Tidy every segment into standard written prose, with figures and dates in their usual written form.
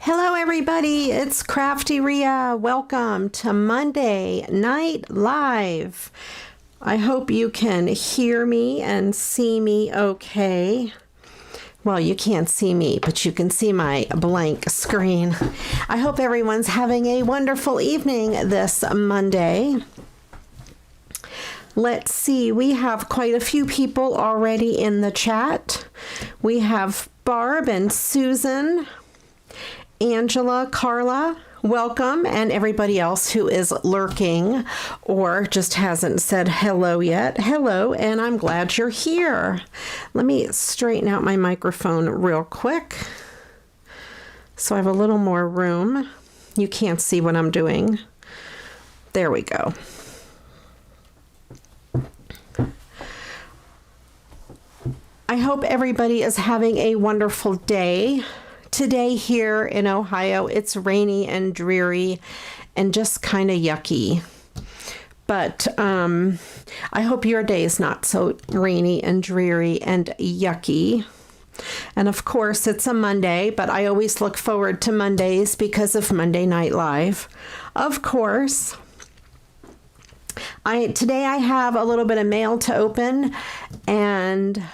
Hello everybody, it's CraftyRia. Welcome to Monday Night Live. I hope you can hear me and see me okay. Well, you can't see me, but you can see my blank screen. I hope everyone's having a wonderful evening this Monday. Let's see, we have quite a few people already in the chat. We have Barb and Susan, Angela, Carla, welcome, and everybody else who is lurking or just hasn't said hello yet. Hello, and I'm glad you're here. Let me straighten out my microphone real quick so I have a little more room. You can't see what I'm doing. There we go. I hope everybody is having a wonderful day. Today here in Ohio, it's rainy and dreary and just kind of yucky. But I hope your day is not so rainy and dreary and yucky. And of course, it's a Monday, but I always look forward to Mondays because of Monday Night Live. Of course. Today I have a little bit of mail to open and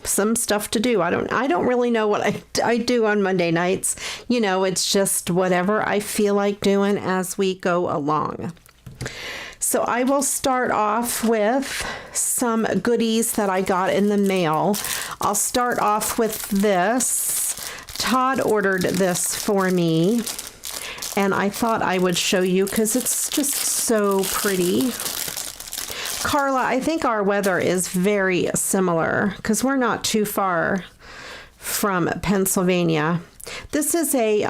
some stuff to do. I don't really know what I do on Monday nights. You know, it's just whatever I feel like doing as we go along. So I will start off with some goodies that I got in the mail. I'll start off with this. Todd ordered this for me, and I thought I would show you because it's just so pretty. Carla, I think our weather is very similar because we're not too far from Pennsylvania. This is a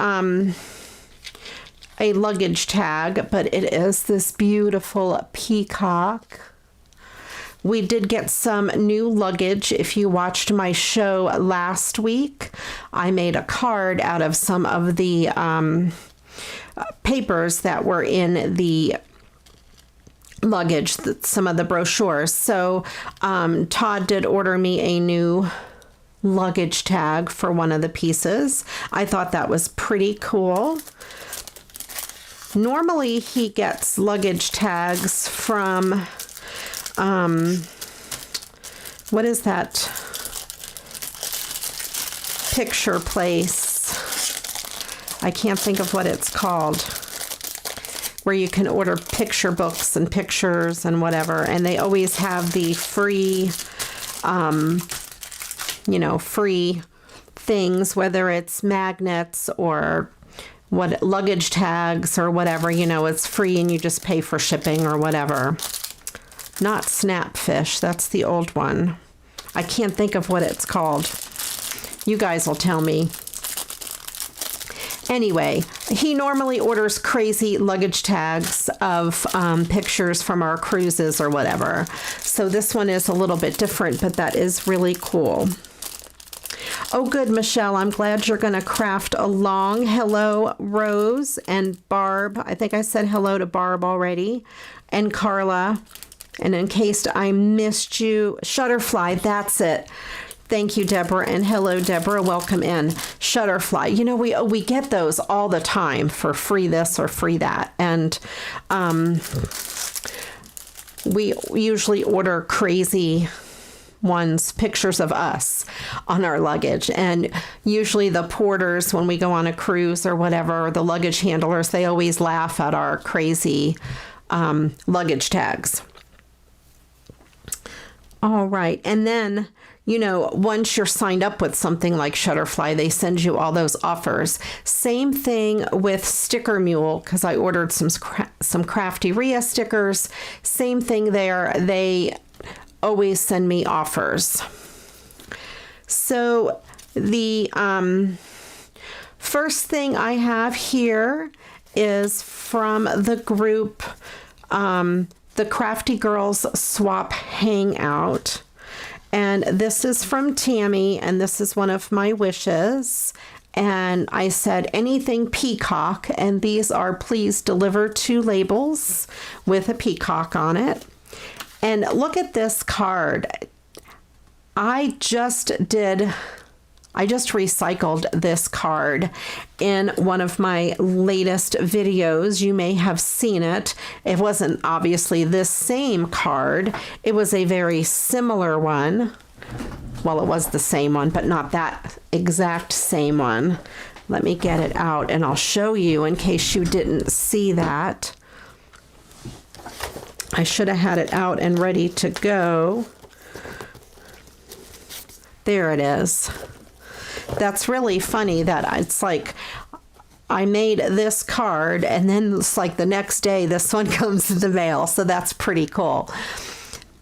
luggage tag, but it is this beautiful peacock. We did get some new luggage. If you watched my show last week, I made a card out of some of the papers that were in the luggage, some of the brochures. So Todd did order me a new luggage tag for one of the pieces. I thought that was pretty cool. Normally he gets luggage tags from what is that picture place? I can't think of what it's called, where you can order picture books and pictures and whatever, and they always have the free, free things, whether it's magnets or what luggage tags or whatever, it's free and you just pay for shipping or whatever. Not Snapfish, that's the old one. I can't think of what it's called. You guys will tell me. Anyway, he normally orders crazy luggage tags of pictures from our cruises or whatever. So this one is a little bit different, but that is really cool. Oh, good, Michelle. I'm glad you're going to craft along. Hello, Rose and Barb. I think I said hello to Barb already. And Carla. And in case I missed you, Shutterfly, that's it. Thank you, Deborah, and hello, Deborah. Welcome in. Shutterfly. We get those all the time for free this or free that, and we usually order crazy ones, pictures of us on our luggage, and usually the porters, when we go on a cruise or whatever, the luggage handlers, they always laugh at our crazy luggage tags. All right, and then once you're signed up with something like Shutterfly, they send you all those offers. Same thing with Sticker Mule, because I ordered some CraftyRia stickers. Same thing there. They always send me offers. So the first thing I have here is from the group, the Crafty Girls Swap Hangout. And this is from Tammy, and this is one of my wishes. And I said, anything peacock, and these are please deliver 2 labels with a peacock on it. And look at this card. I just did I just recycled this card in one of my latest videos. You may have seen it. It wasn't obviously this same card. It was a very similar one. Well, it was the same one, but not that exact same one. Let me get it out and I'll show you in case you didn't see that. I should have had it out and ready to go. There it is. That's really funny that it's like I made this card and then it's like the next day this one comes in the mail. So that's pretty cool.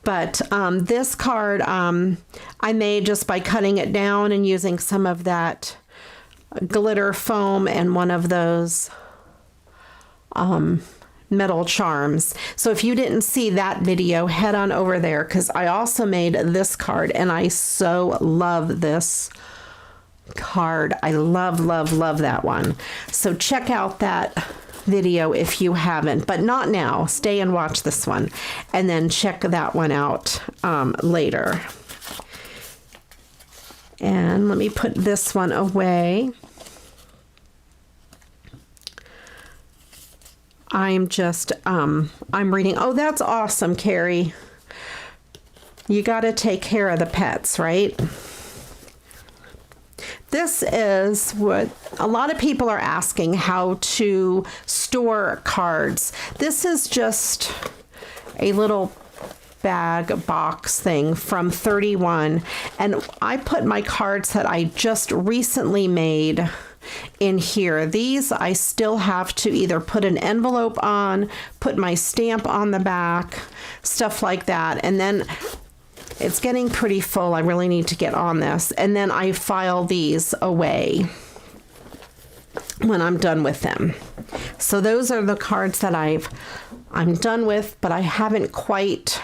But this card I made just by cutting it down and using some of that glitter foam and one of those metal charms. So if you didn't see that video, head on over there because I also made this card and I so love this card. I love, love, love that one. So check out that video if you haven't, but not now. Stay and watch this one and then check that one out later. And let me put this one away. I'm just, I'm reading. Oh, that's awesome, Carrie. You got to take care of the pets, right? This is what a lot of people are asking, how to store cards. This is just a little bag box thing from 31. And I put my cards that I just recently made in here. These I still have to either put an envelope on, put my stamp on the back, stuff like that. And then it's getting pretty full. I really need to get on this. And then I file these away when I'm done with them. So those are the cards that I'm done with, but I haven't quite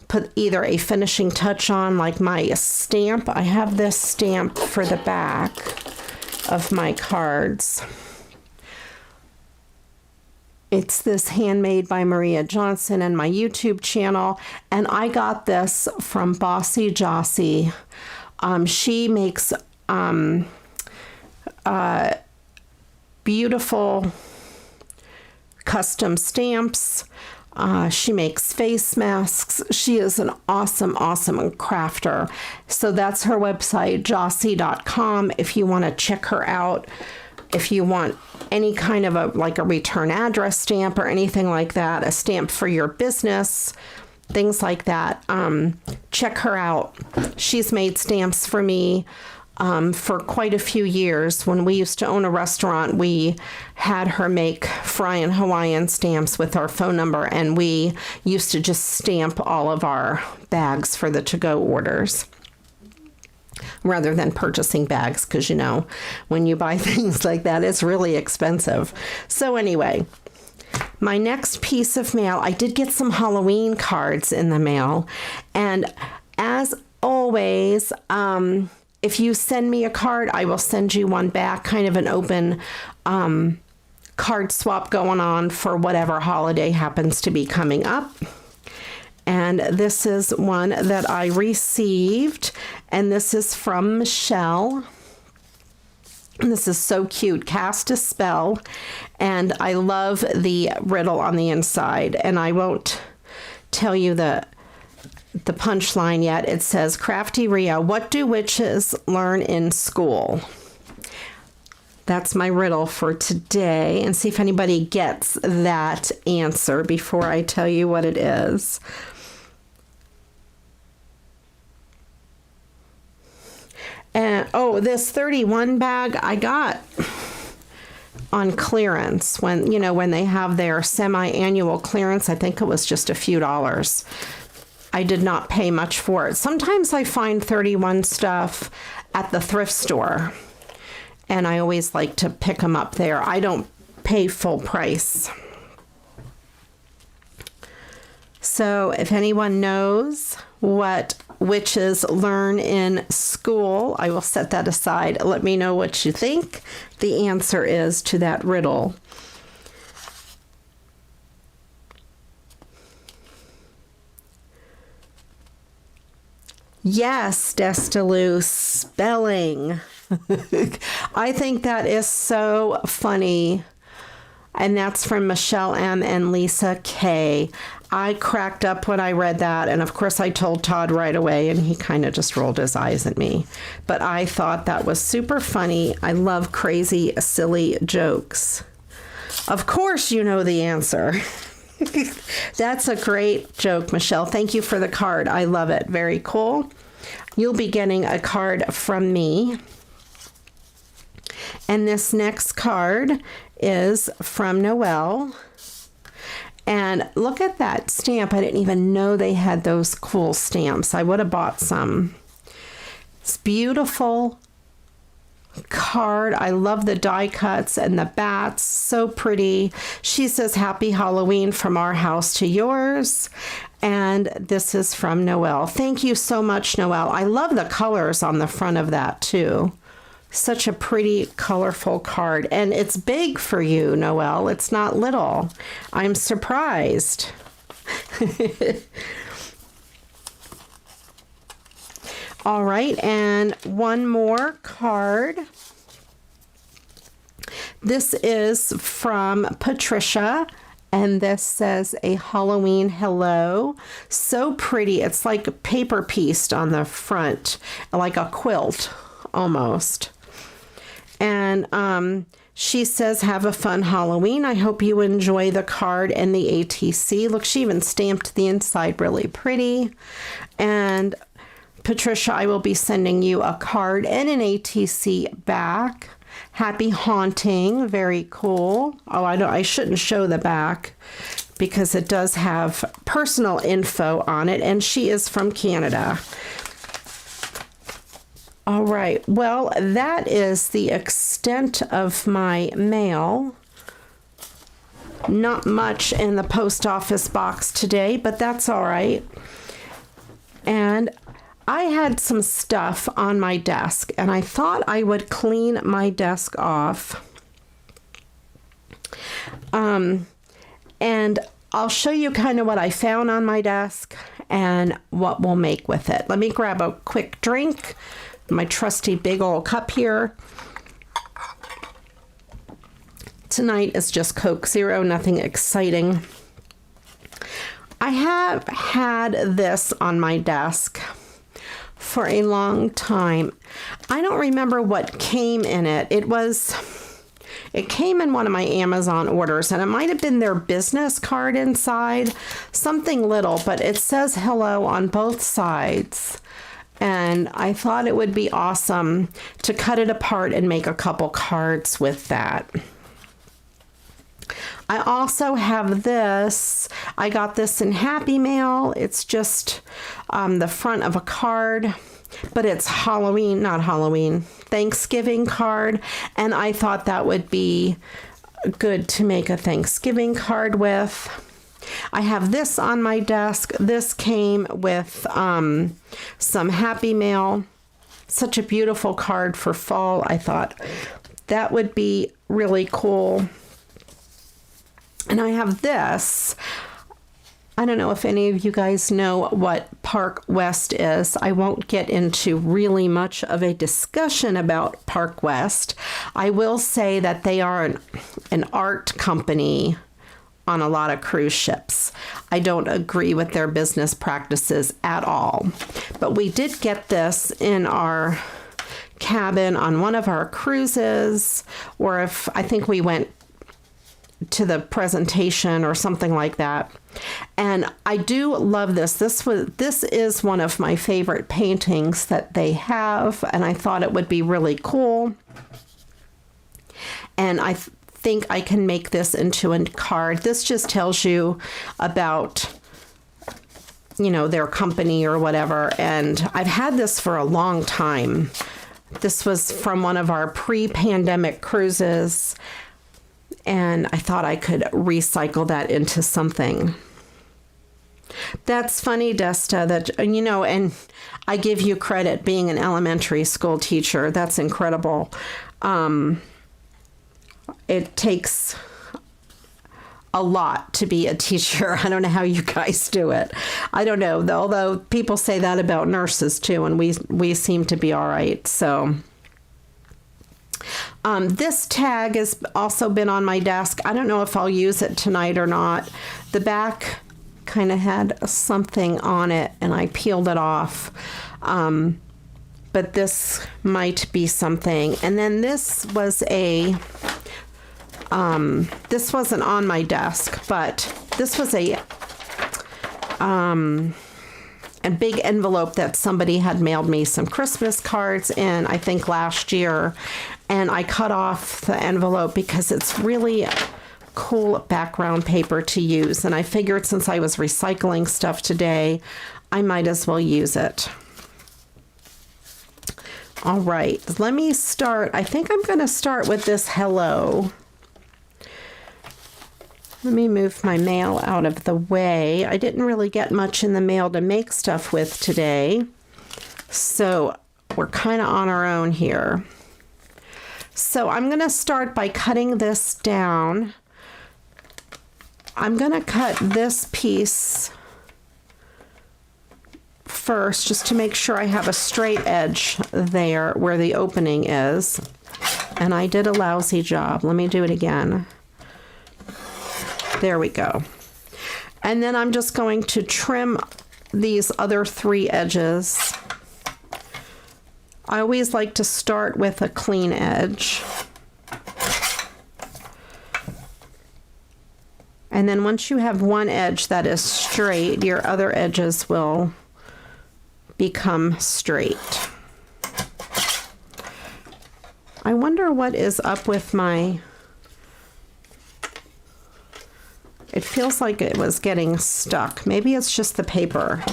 put either a finishing touch on, like my stamp. I have this stamp for the back of my cards. It's this handmade by Maria Johnson and my YouTube channel. And I got this from Bossy Jossie. She makes beautiful custom stamps. She makes face masks. She is an awesome, awesome crafter. So that's her website, jossie.com, if you want to check her out. If you want any kind of a return address stamp or anything like that, a stamp for your business, things like that, check her out. She's made stamps for me for quite a few years. When we used to own a restaurant, we had her make Fryan Hawaiian stamps with our phone number, and we used to just stamp all of our bags for the to-go orders rather than purchasing bags, because you know, when you buy things like that, it's really expensive. So anyway, my next piece of mail, I did get some Halloween cards in the mail, and as always, if you send me a card, I will send you one back, kind of an open card swap going on for whatever holiday happens to be coming up. And this is one that I received, and this is from Michelle. And this is so cute. Cast a spell, and I love the riddle on the inside, and I won't tell you the punchline yet. It says, CraftyRia, what do witches learn in school? That's my riddle for today, and see if anybody gets that answer before I tell you what it is. And oh, this 31 bag I got on clearance when they have their semi-annual clearance. I think it was just a few dollars. I did not pay much for it. Sometimes I find 31 stuff at the thrift store, and I always like to pick them up there. I don't pay full price. So if anyone knows what witches learn in school, I will set that aside. Let me know what you think the answer is to that riddle. Yes, Destalou, spelling. I think that is so funny. And that's from Michelle M. and Lisa K. I cracked up when I read that. And of course, I told Todd right away, and he kind of just rolled his eyes at me. But I thought that was super funny. I love crazy, silly jokes. Of course, you know the answer. That's a great joke, Michelle. Thank you for the card. I love it. Very cool. You'll be getting a card from me. And this next card is from Noelle. And look at that stamp. I didn't even know they had those cool stamps. I would have bought some. It's beautiful card. I love the die cuts and the bats. So pretty. She says, Happy Halloween from our house to yours. And this is from Noelle. Thank you so much, Noelle. I love the colors on the front of that too. Such a pretty, colorful card. And it's big for you, Noelle. It's not little. I'm surprised. All right, and one more card. This is from Patricia, and this says a Halloween hello. So pretty. It's like paper pieced on the front, like a quilt almost. And she says, have a fun Halloween. I hope you enjoy the card and the ATC. Look, she even stamped the inside really pretty. And Patricia, I will be sending you a card and an ATC back. Happy haunting. Very cool. Oh, I shouldn't show the back because it does have personal info on it. And she is from Canada. All right, well, that is the extent of my mail. Not much in the post office box today, but that's all right. And I had some stuff on my desk, and I thought I would clean my desk off. And I'll show you kind of what I found on my desk and what we'll make with it. Let me grab a quick drink. My trusty big old cup here. Tonight is just Coke Zero, nothing exciting. I have had this on my desk for a long time. I don't remember what came in it. It came in one of my Amazon orders, and it might have been their business card inside, something little, but it says hello on both sides. And I thought it would be awesome to cut it apart and make a couple cards with that. I also have this. I got this in Happy Mail. It's just the front of a card, but it's Thanksgiving card. And I thought that would be good to make a Thanksgiving card with. I have this on my desk. This came with some Happy Mail. Such a beautiful card for fall. I thought that would be really cool. And I have this. I don't know if any of you guys know what Park West is. I won't get into really much of a discussion about Park West. I will say that they are an art company on a lot of cruise ships. I don't agree with their business practices at all. But we did get this in our cabin on one of our cruises, or if I think we went to the presentation or something like that. And I do love this. This is one of my favorite paintings that they have, and I thought it would be really cool. And I think I can make this into a card. This just tells you about, their company or whatever. And I've had this for a long time. This was from one of our pre-pandemic cruises, and I thought I could recycle that into something. That's funny, Desta, that, and I give you credit being an elementary school teacher. That's incredible. It takes a lot to be a teacher. I don't know how you guys do it. I don't know, although people say that about nurses too, and we seem to be all right. So this tag has also been on my desk. I don't know if I'll use it tonight or not. The back kind of had something on it and I peeled it off. But this might be something. And then this was this wasn't on my desk, but this was a big envelope that somebody had mailed me some Christmas cards in, I think last year. And I cut off the envelope because it's really cool background paper to use. And I figured since I was recycling stuff today, I might as well use it. All right, let me start. I think I'm going to start with this hello. Let me move my mail out of the way. I didn't really get much in the mail to make stuff with today, so we're kind of on our own here. So I'm going to start by cutting this down. I'm going to cut this piece first just to make sure I have a straight edge there where the opening is. And I did a lousy job. Let me do it again. There we go. And then I'm just going to trim these other 3 edges. I always like to start with a clean edge. And then once you have one edge that is straight, your other edges will become straight. I wonder what is up with my... It feels like it was getting stuck. Maybe it's just the paper.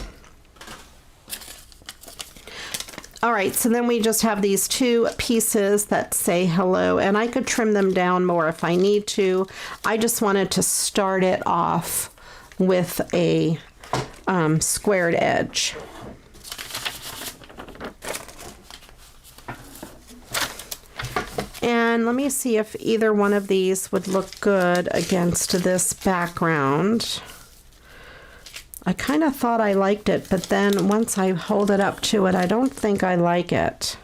All right, so then we just have these 2 pieces that say hello, and I could trim them down more if I need to. I just wanted to start it off with a squared edge. And let me see if either one of these would look good against this background. I kind of thought I liked it, but then once I hold it up to it, I don't think I like it.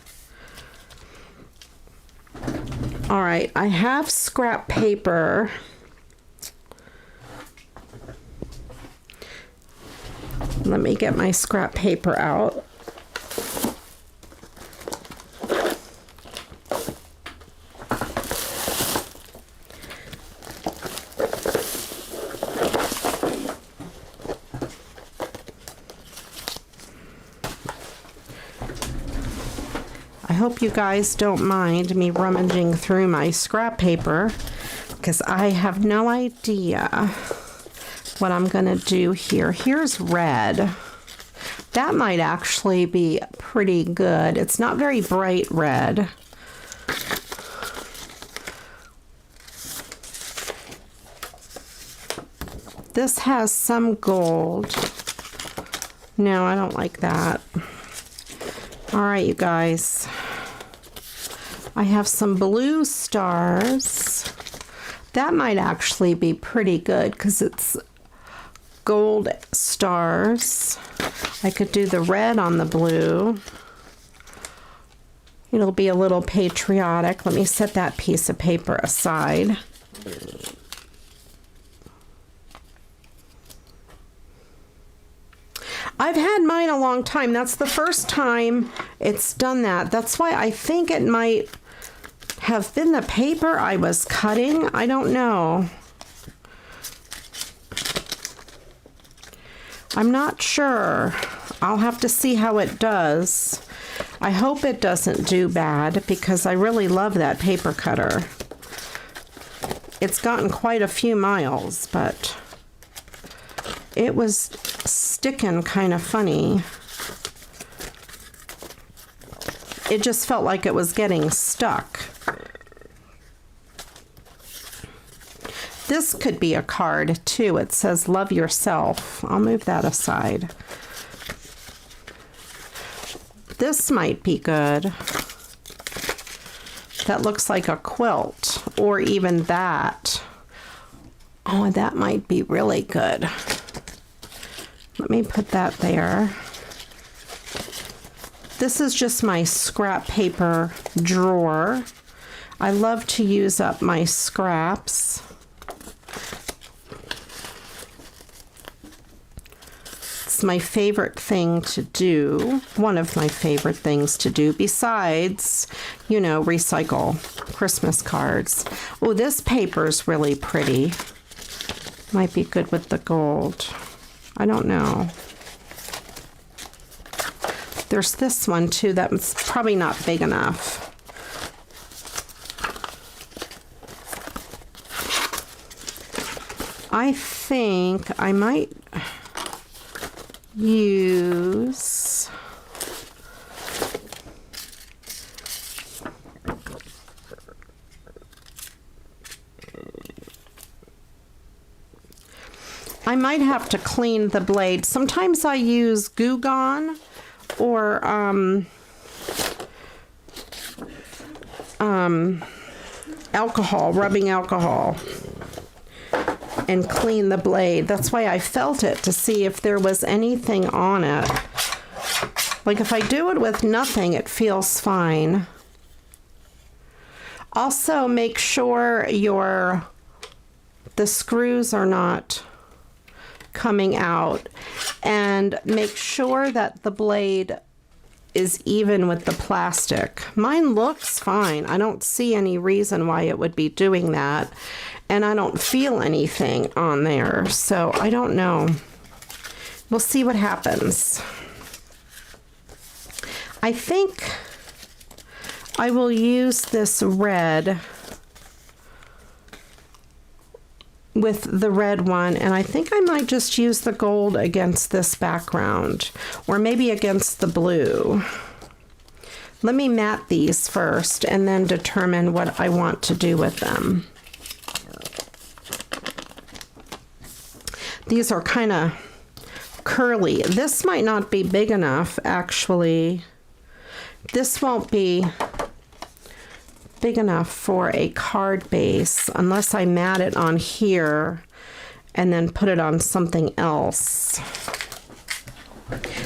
All right, I have scrap paper. Let me get my scrap paper out. I hope you guys don't mind me rummaging through my scrap paper because I have no idea what I'm going to do here. Here's red. That might actually be pretty good. It's not very bright red. This has some gold. No, I don't like that. All right, you guys. I have some blue stars. That might actually be pretty good because it's gold stars. I could do the red on the blue. It'll be a little patriotic. Let me set that piece of paper aside. I've had mine a long time. That's the first time it's done that. That's why I think it might have been the paper I was cutting. I don't know. I'm not sure. I'll have to see how it does. I hope it doesn't do bad because I really love that paper cutter. It's gotten quite a few miles, but it was sticking kind of funny. It just felt like it was getting stuck. This could be a card too. It says love yourself. I'll move that aside. This might be good. That looks like a quilt, or even that. Oh, that might be really good. Let me put that there. This is just my scrap paper drawer. I love to use up my scraps. It's my favorite thing to do, one of my favorite things to do, besides, you know, recycle Christmas cards. Oh, this paper's really pretty. Might be good with the gold. I don't know. There's this one too that's probably not big enough. I think I might use I might have to clean the blade. Sometimes I use Goo Gone or alcohol, rubbing alcohol, and clean the blade. That's why I felt it, to see if there was anything on it. Like if I do it with nothing, it feels fine. Also, make sure the screws are not coming out, and make sure that the blade is even with the plastic. Mine looks fine. I don't see any reason why it would be doing that, and I don't feel anything on there, so I don't know. We'll see what happens. I think I will use this red with the red one, and I think I might just use the gold against this background, or maybe against the blue. Let me mat these first and then determine what I want to do with them. These are kind of curly. This might not be big enough, actually. This won't be big enough for a card base unless I mat it on here and then put it on something else.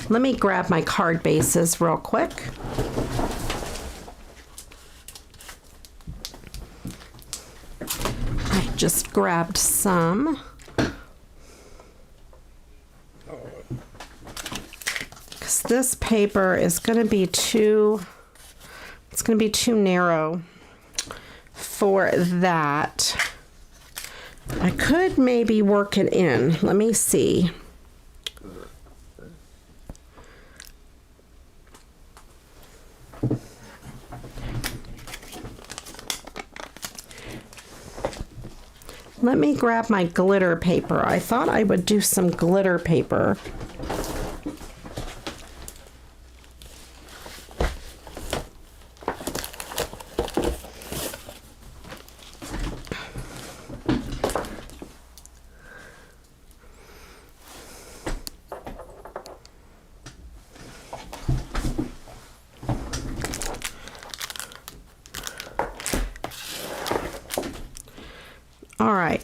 Let me grab my card bases real quick. I just grabbed some. Because this paper is going to be too narrow for that. I could maybe work it in. Let me see. Let me grab my glitter paper. I thought I would do some glitter paper. All right,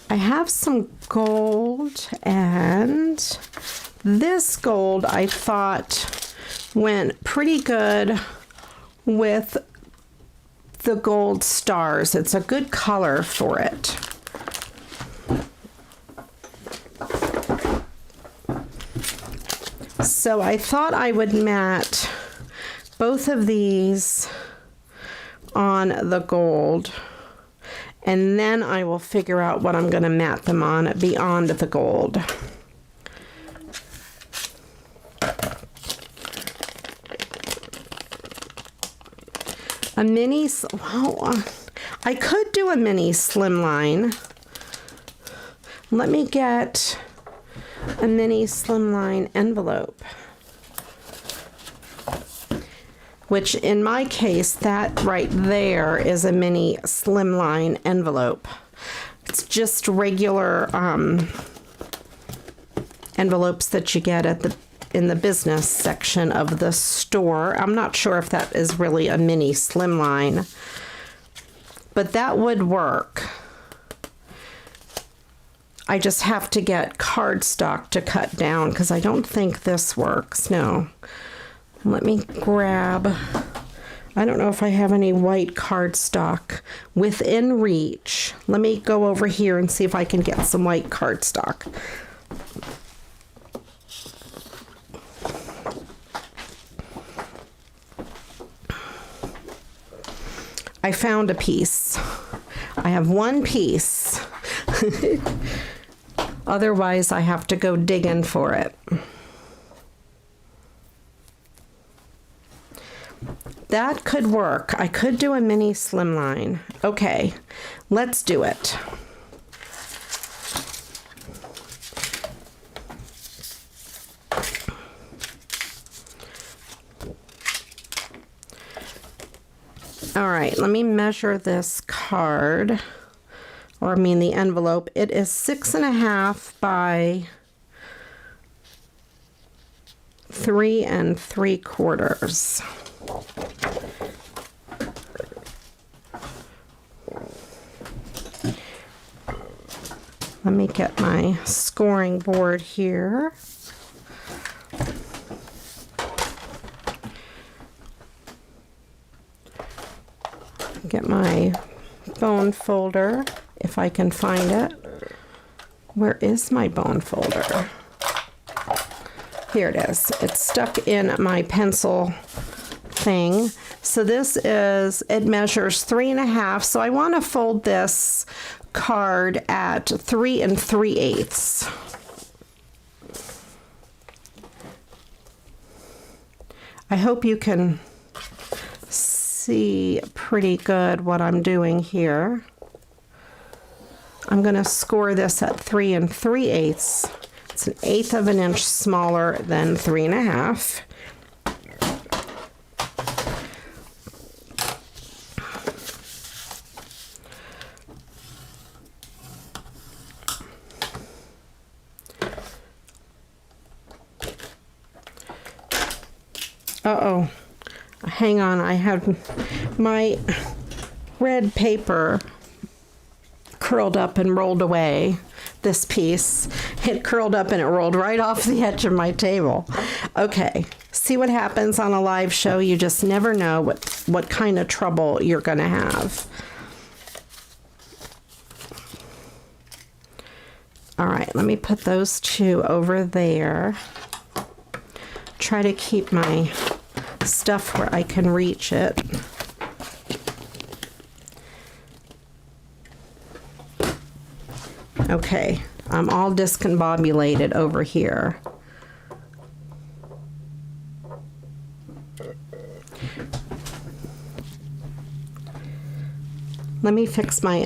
I have some gold, and this gold I thought went pretty good with the gold stars. It's a good color for it. So I thought I would mat both of these on the gold, and then I will figure out what I'm going to mat them on beyond the gold. A mini, well, I could do a mini slimline. Let me get a mini slimline envelope, which in my case, that right there is a mini slimline envelope. It's just regular envelopes that you get at in the business section of the store. I'm not sure if that is really a mini slimline, but that would work. I just have to get cardstock to cut down because I don't think this works. No. Let me grab, I don't know if I have any white cardstock within reach. Let me go over here and see if I can get some white cardstock. I found a piece. I have one piece. Otherwise, I have to go digging for it. That could work. I could do a mini slimline. Okay, let's do it. All right, let me measure this card, or I mean the envelope. It is 6.5 by 3 3/4. Let me get my scoring board here. Get my bone folder, if I can find it. Where is my bone folder? Here it is. It's stuck in my pencil thing. So this is, it measures 3.5. So I want to fold this card at 3 3/8. I hope you can see pretty good what I'm doing here. I'm going to score this at 3 3/8. It's 1/8 of an inch smaller than 3.5. Uh-oh. Hang on, I have my red paper curled up and rolled away. This piece, it curled up and it rolled right off the edge of my table. Okay, see what happens on a live show. You just never know what kind of trouble you're gonna have. All right, let me put those two over there. Try to keep my stuff where I can reach it. Okay, I'm all discombobulated over here. Let me fix my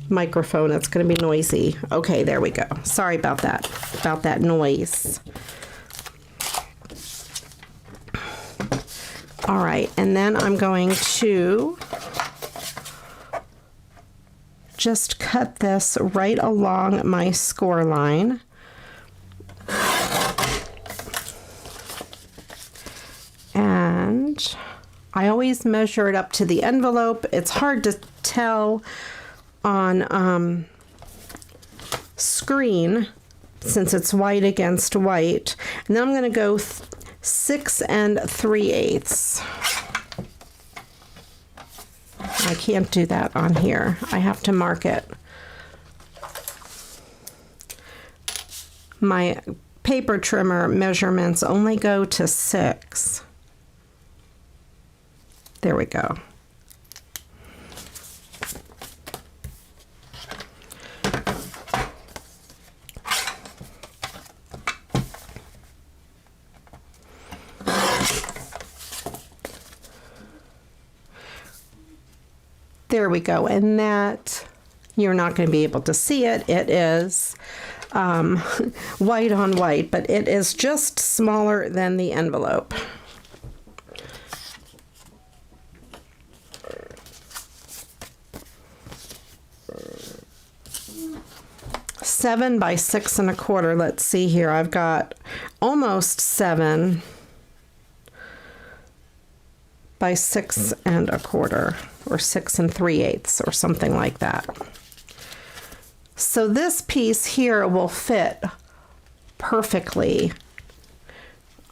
microphone. It's going to be noisy. Okay, there we go. Sorry about that noise. All right, and then I'm going to just cut this right along my score line. And I always measure it up to the envelope. It's hard to tell on screen since it's white against white. And then I'm going to go 6 3/8. I can't do that on here. I have to mark it. My paper trimmer measurements only go to 6. There we go. There we go, and that, you're not going to be able to see it. It is white on white, but it is just smaller than the envelope. Seven by 6 1/4. Let's see here. I've got almost 7 by 6 1/4, or 6 3/8, or something like that. So this piece here will fit perfectly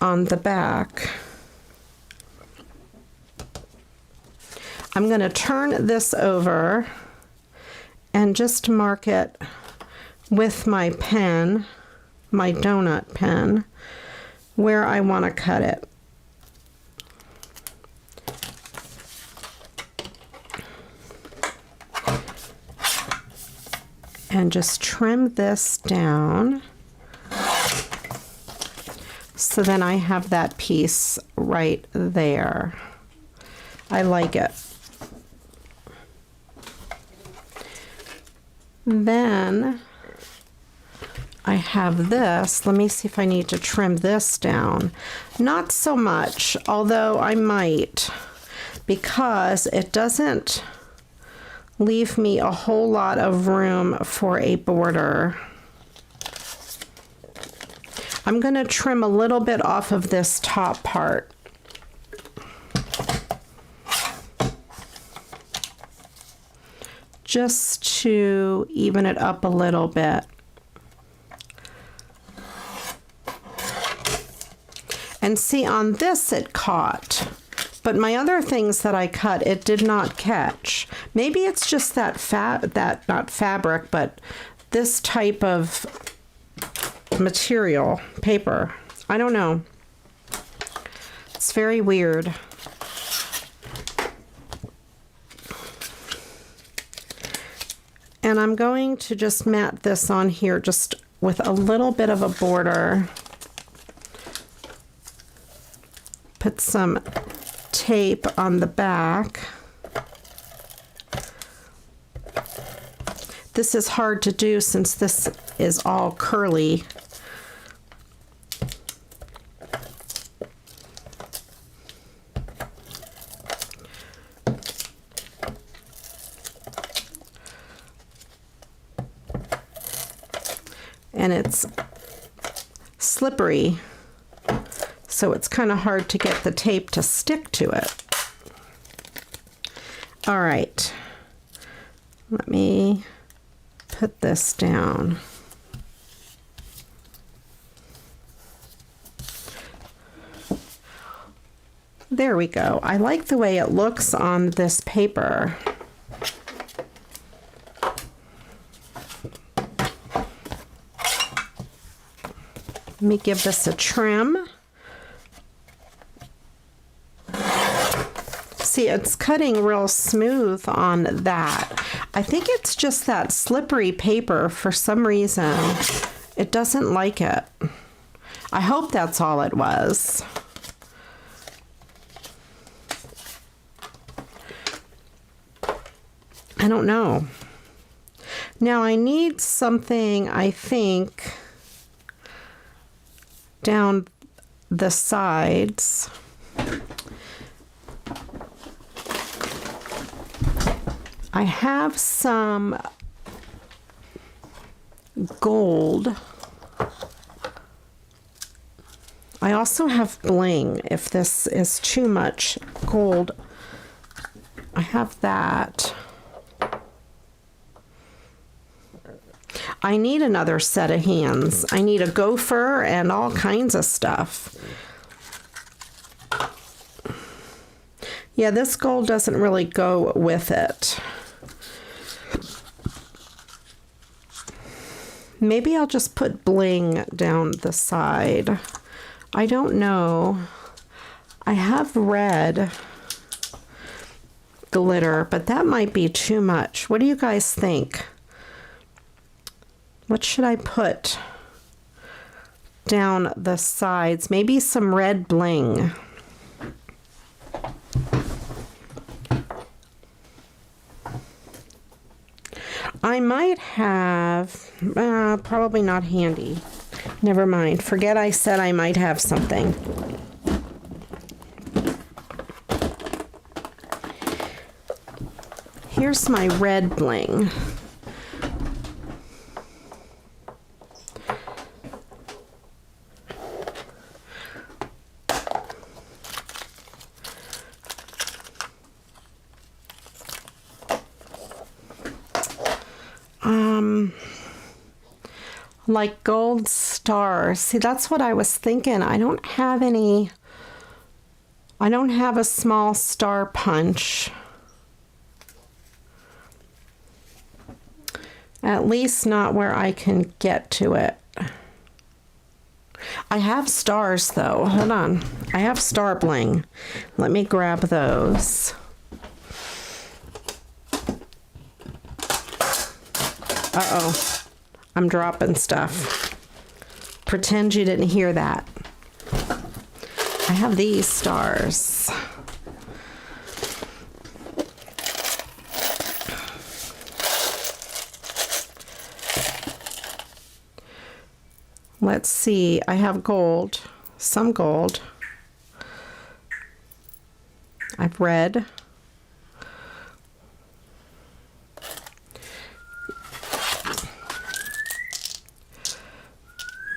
on the back. I'm going to turn this over and just mark it with my pen, my donut pen, where I want to cut it. And just trim this down. So then I have that piece right there. I like it. Then I have this. Let me see if I need to trim this down. Not so much, although I might, because it doesn't leave me a whole lot of room for a border. I'm going to trim a little bit off of this top part. Just to even it up a little bit. And see, on this it caught, but my other things that I cut, it did not catch. Maybe it's just that not fabric, but this type of material, paper. I don't know. It's very weird. And I'm going to just mat this on here just with a little bit of a border. Put some tape on the back. This is hard to do since this is all curly. And it's slippery, so it's kind of hard to get the tape to stick to it. All right, let me put this down. There we go. I like the way it looks on this paper. Let me give this a trim. See, it's cutting real smooth on that. I think it's just that slippery paper for some reason. It doesn't like it. I hope that's all it was. I don't know. Now I need something, I think, down the sides. I have some gold. I also have bling if this is too much gold. I have that. I need another set of hands. I need a gopher and all kinds of stuff. Yeah, this gold doesn't really go with it. Maybe I'll just put bling down the side. I don't know. I have red glitter, but that might be too much. What do you guys think? What should I put down the sides? Maybe some red bling. I might have, probably not handy. Never mind. Forget I said I might have something. Here's my red bling. Like gold stars. See, that's what I was thinking. I don't have any. I don't have a small star punch. At least not where I can get to it. I have stars though. Hold on. I have star bling. Let me grab those. Uh-oh. I'm dropping stuff. Pretend you didn't hear that. I have these stars. Let's see. I have gold. Some gold. I've red.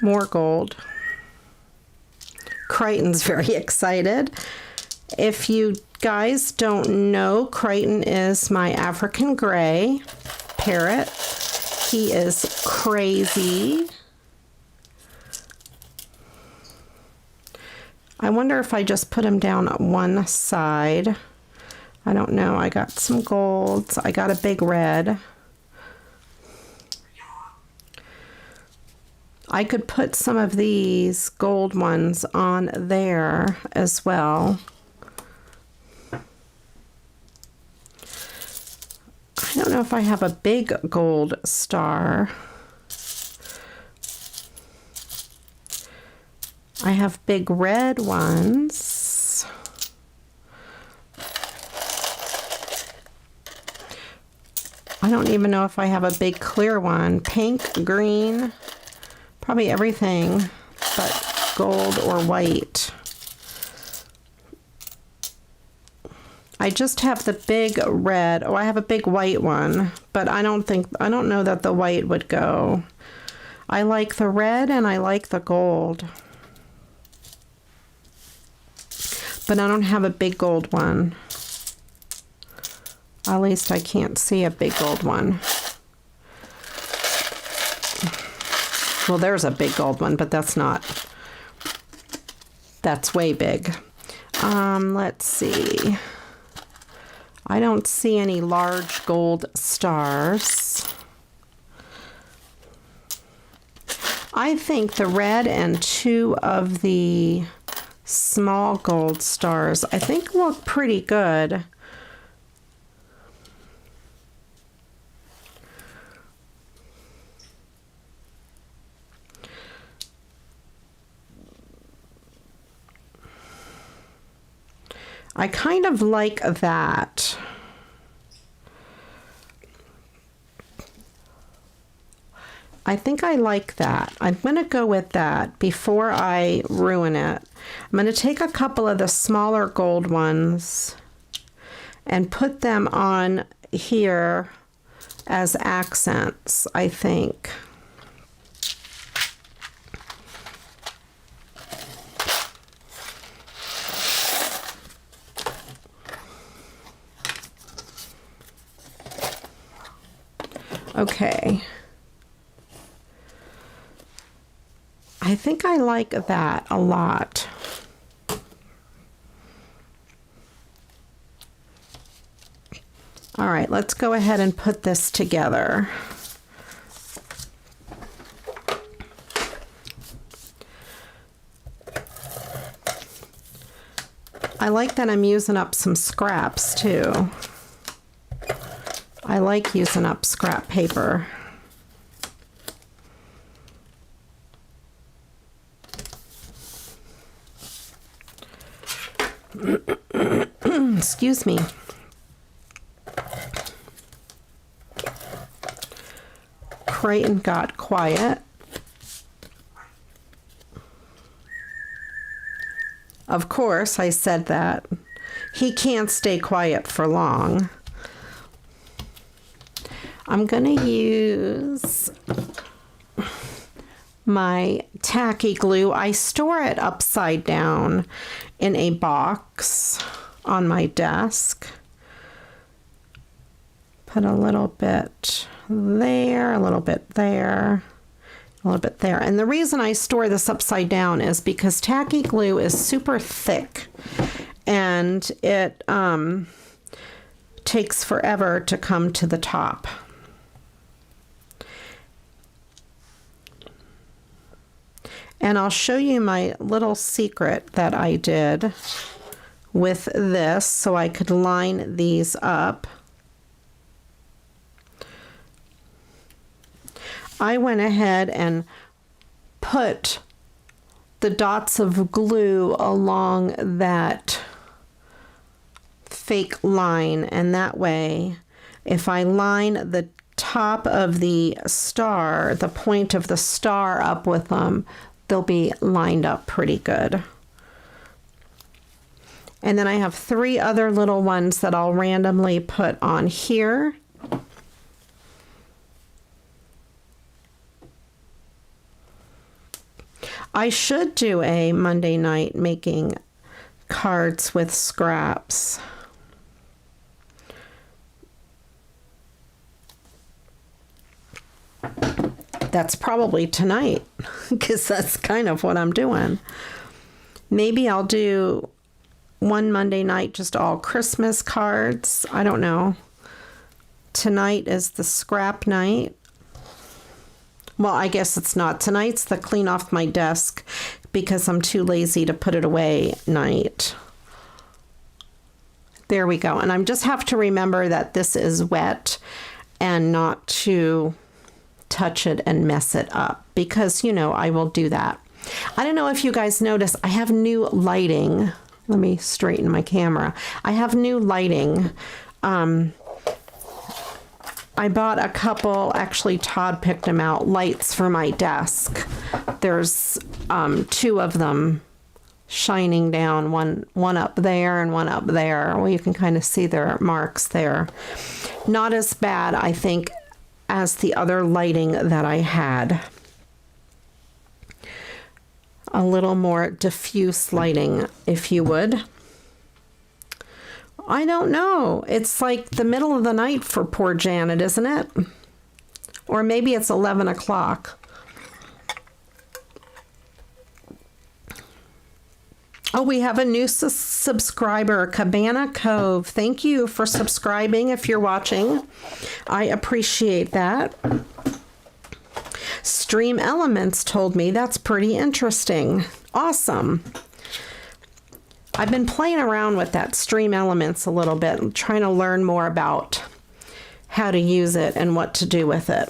More gold. Crichton's very excited. If you guys don't know, Crichton is my African gray parrot. He is crazy. I wonder if I just put him down on one side. I don't know. I got some golds. I got a big red. I could put some of these gold ones on there as well. I don't know if I have a big gold star. I have big red ones. I don't even know if I have a big clear one. Pink, green. Probably everything but gold or white. I just have the big red. Oh, I have a big white one, but I don't know that the white would go. I like the red and I like the gold. But I don't have a big gold one. At least I can't see a big gold one. Well, there's a big gold one, but that's way big. Let's see. I don't see any large gold stars. I think the red and two of the small gold stars, I think look pretty good. I kind of like that. I think I like that. I'm going to go with that before I ruin it. I'm going to take a couple of the smaller gold ones and put them on here as accents, I think. Okay. I think I like that a lot. All right, let's go ahead and put this together. I like that I'm using up some scraps too. I like using up scrap paper. Excuse me. Crichton got quiet. Of course, I said that. He can't stay quiet for long. I'm going to use my tacky glue. I store it upside down in a box on my desk. Put a little bit there, a little bit there. a little bit there. And the reason I store this upside down is because tacky glue is super thick and it takes forever to come to the top. And I'll show you my little secret that I did with this so I could line these up. I went ahead and put the dots of glue along that fake line, and that way if I line the top of the star, the point of the star up with them, they'll be lined up pretty good. And then I have 3 other little ones that I'll randomly put on here. I should do a Monday night making cards with scraps. That's probably tonight because that's kind of what I'm doing. Maybe I'll do one Monday night just all Christmas cards. I don't know. Tonight is the scrap night. Well, I guess it's not. Tonight's the clean off my desk because I'm too lazy to put it away night. There we go. And I just have to remember that this is wet and not to touch it and mess it up because, you know, I will do that. I don't know if you guys notice, I have new lighting. Let me straighten my camera. I have new lighting. I bought a couple, actually Todd picked them out, lights for my desk. There's 2 of them shining down, one up there and one up there. Well, you can kind of see their marks there. Not as bad, I think, as the other lighting that I had. A little more diffuse lighting, if you would. I don't know. It's like the middle of the night for poor Janet, isn't it? Or maybe it's 11 o'clock. Oh, we have a new subscriber, Cabana Cove. Thank you for subscribing if you're watching. I appreciate that. Stream Elements told me that's pretty interesting. Awesome. I've been playing around with that Stream Elements a little bit, trying to learn more about how to use it and what to do with it.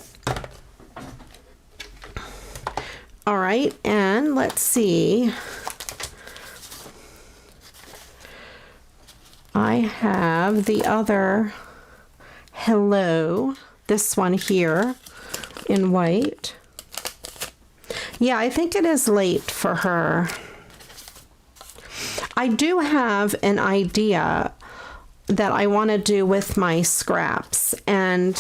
All right, and let's see. I have the other hello, this one here in white. Yeah, I think it is late for her. I do have an idea that I want to do with my scraps, and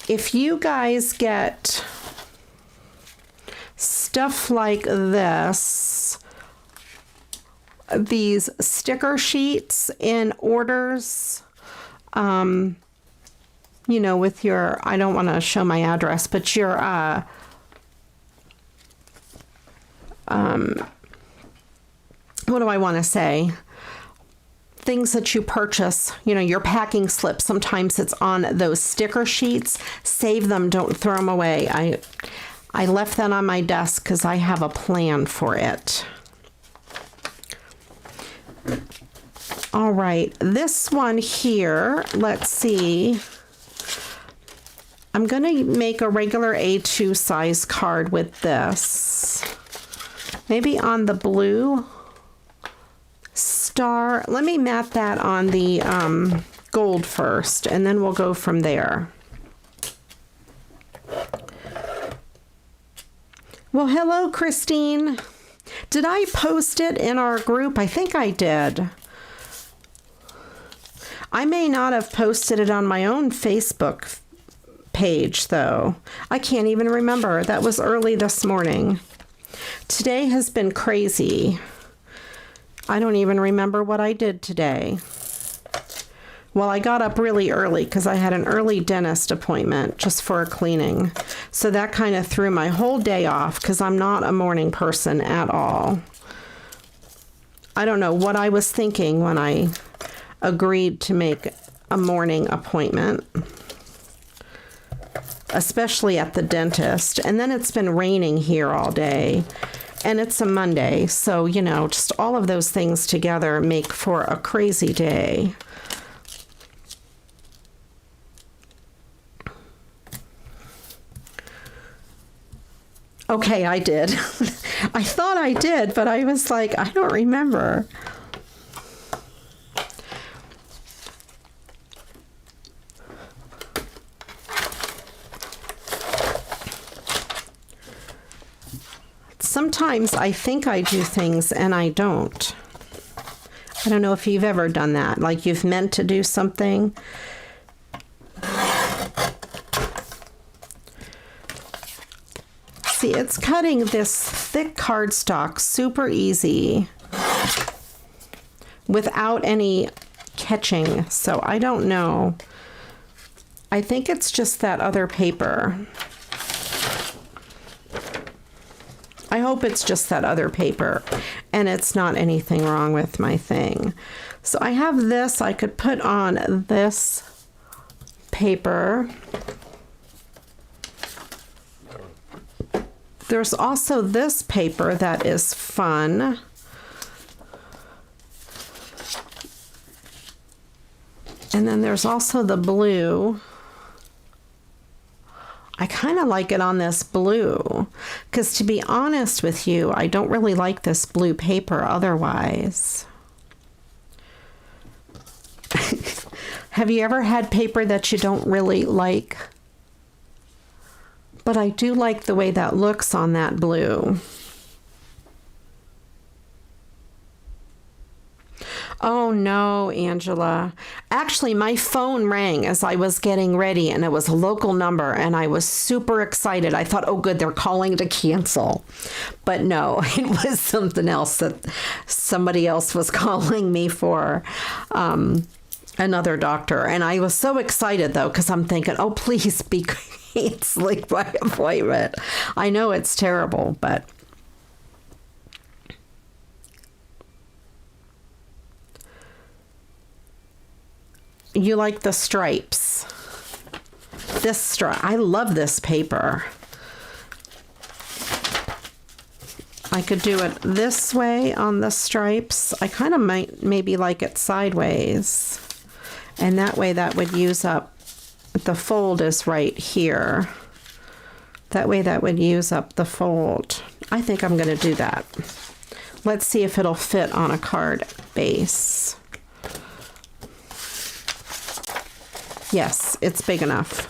if you guys get stuff like this, these sticker sheets in orders, you know, with your, I don't want to show my address, but your what do I want to say? Things that you purchase, you know, your packing slip, sometimes it's on those sticker sheets. Save them, don't throw them away. I left that on my desk because I have a plan for it. All right, this one here, let's see. I'm going to make a regular A2 size card with this. Maybe on the blue star. Let me mat that on the gold first, and then we'll go from there. Well, hello, Christine. Did I post it in our group? I think I did. I may not have posted it on my own Facebook page, though. I can't even remember. That was early this morning. Today has been crazy. I don't even remember what I did today. Well, I got up really early because I had an early dentist appointment just for a cleaning. So that kind of threw my whole day off because I'm not a morning person at all. I don't know what I was thinking when I agreed to make a morning appointment, especially at the dentist. And then it's been raining here all day. And it's a Monday. So, you know, just all of those things together make for a crazy day. Okay, I did. I thought I did, but I was like, I don't remember. Sometimes I think I do things and I don't. I don't know if you've ever done that. Like you've meant to do something. See, it's cutting this thick cardstock super easy without any catching. So I don't know. I think it's just that other paper. I hope it's just that other paper and it's not anything wrong with my thing. So I have this, I could put on this paper. There's also this paper that is fun. And then there's also the blue. I kind of like it on this blue, because to be honest with you, I don't really like this blue paper otherwise. Have you ever had paper that you don't really like? But I do like the way that looks on that blue. Oh no, Angela. Actually, my phone rang as I was getting ready and it was a local number and I was super excited. I thought, oh good, they're calling to cancel. But no, it was something else that somebody else was calling me for. Another doctor. And I was so excited though, because I'm thinking, oh please be canceling my appointment. I know it's terrible, but you like the stripes. This stripe, I love this paper. I could do it this way on the stripes. I kind of might maybe like it sideways. And that way that would use up, the fold is right here. That way that would use up the fold. I think I'm going to do that. Let's see if it'll fit on a card base. Yes, it's big enough.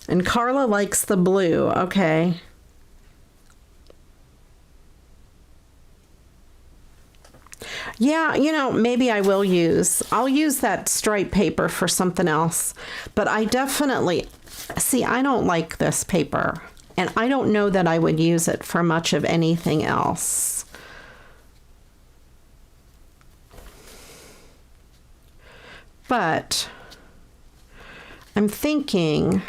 And Carla likes the blue. Okay. Yeah, you know, maybe I'll use that stripe paper for something else. But I definitely, see, I don't like this paper. And I don't know that I would use it for much of anything else. But I'm thinking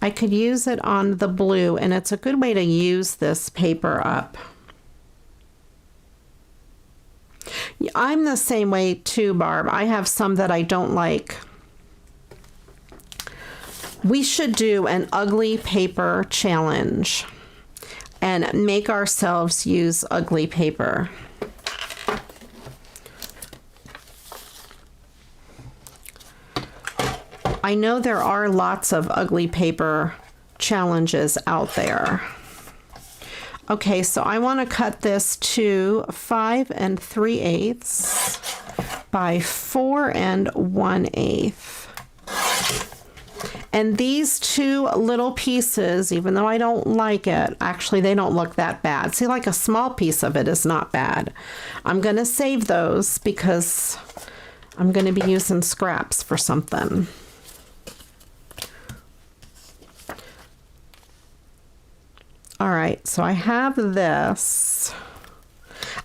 I could use it on the blue, and it's a good way to use this paper up. I'm the same way too, Barb. I have some that I don't like. We should do an ugly paper challenge and make ourselves use ugly paper. I know there are lots of ugly paper challenges out there. Okay, so I want to cut this to 5 3/8 by 4 1/8. And these two little pieces, even though I don't like it, actually they don't look that bad. See, like a small piece of it is not bad. I'm going to save those because I'm going to be using scraps for something. All right, so I have this.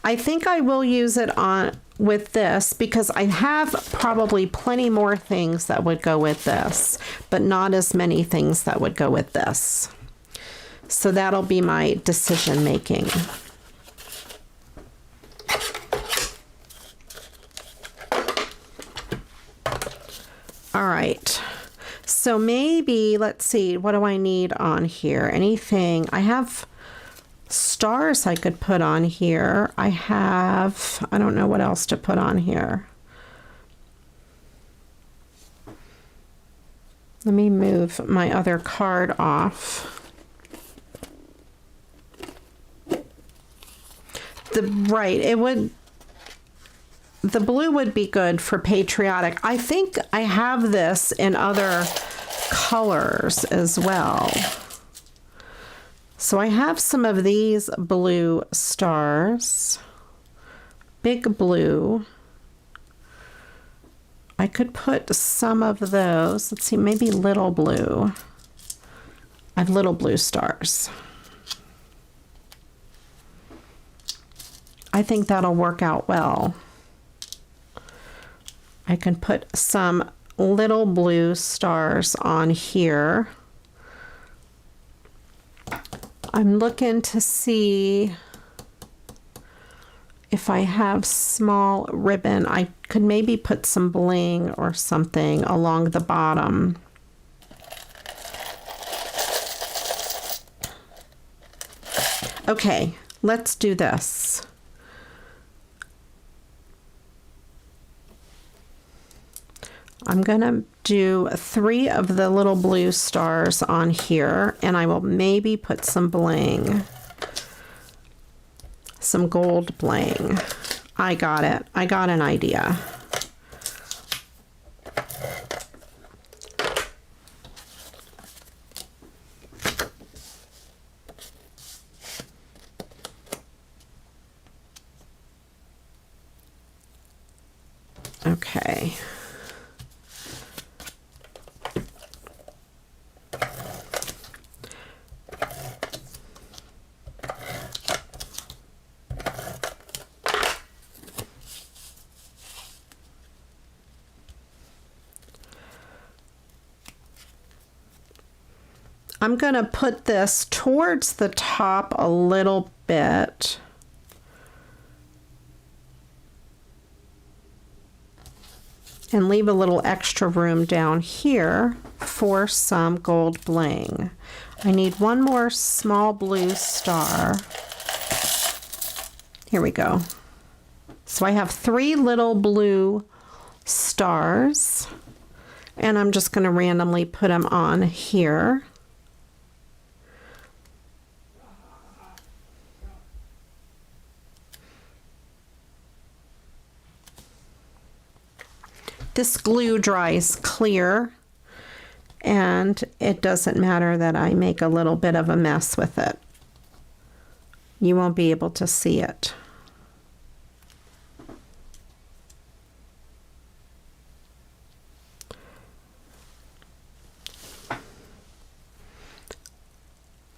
I think I will use it on with this because I have probably plenty more things that would go with this, but not as many things that would go with this. So that'll be my decision making. All right. So maybe, let's see, what do I need on here? Anything? I have stars I could put on here. I don't know what else to put on here. Let me move my other card off. The blue would be good for patriotic. I think I have this in other colors as well. So I have some of these blue stars, big blue. I could put some of those. Let's see, maybe little blue. I have little blue stars. I think that'll work out well. I can put some little blue stars on here. I'm looking to see if I have small ribbon. I could maybe put some bling or something along the bottom. Okay, let's do this. I'm going to do 3 of the little blue stars on here, and I will maybe put some bling, some gold bling. I got it. I got an idea. Okay. I'm going to put this towards the top a little bit. And leave a little extra room down here for some gold bling. I need one more small blue star. Here we go. So I have 3 little blue stars, and I'm just going to randomly put them on here. This glue dries clear, and it doesn't matter that I make a little bit of a mess with it. You won't be able to see it.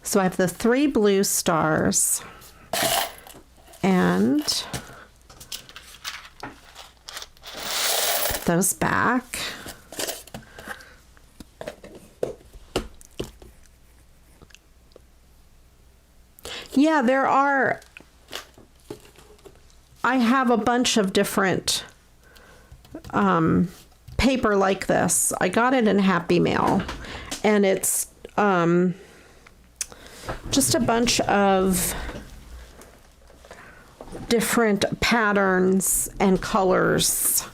So I have the 3 blue stars, and put those back. Yeah, I have a bunch of different paper like this. I got it in Happy Mail, and it's just a bunch of different patterns and colors.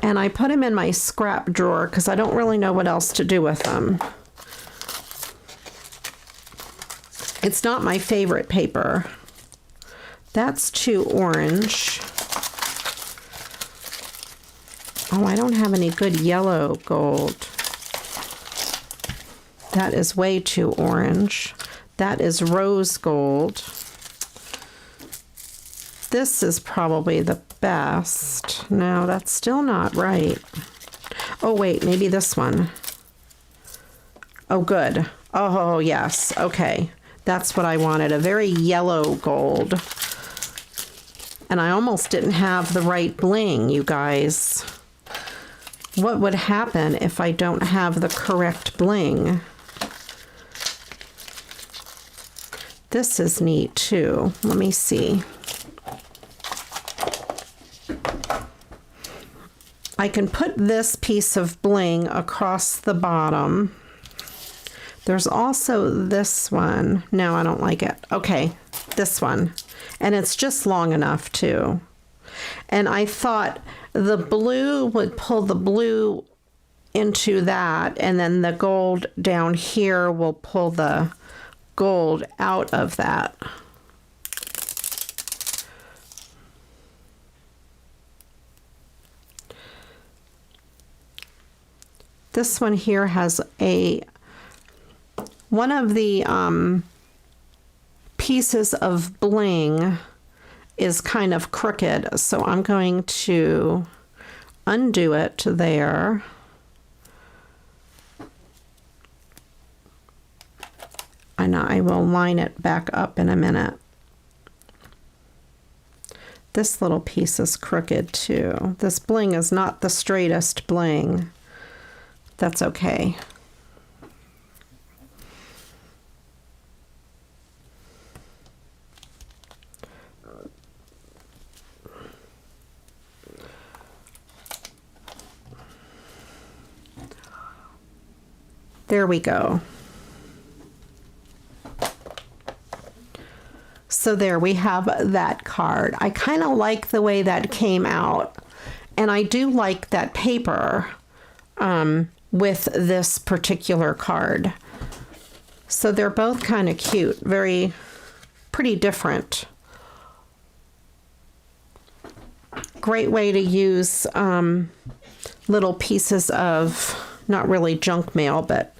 And I put them in my scrap drawer because I don't really know what else to do with them. It's not my favorite paper. That's too orange. Oh, I don't have any good yellow gold. That is way too orange. That is rose gold. This is probably the best. No, that's still not right. Oh, wait, maybe this one. Oh, good. Oh, yes. Okay. That's what I wanted, a very yellow gold. And I almost didn't have the right bling, you guys. What would happen if I don't have the correct bling? This is neat too. Let me see. I can put this piece of bling across the bottom. There's also this one. No, I don't like it. Okay, this one. And it's just long enough too. And I thought the blue would pull the blue into that, and then the gold down here will pull the gold out of that. This one here has one of the pieces of bling is kind of crooked, so I'm going to undo it there. And I will line it back up in a minute. This little piece is crooked too. This bling is not the straightest bling. That's okay. There we go. So there we have that card. I kind of like the way that came out, and I do like that paper with this particular card. So they're both kind of cute, pretty different. Great way to use little pieces of, not really junk mail, but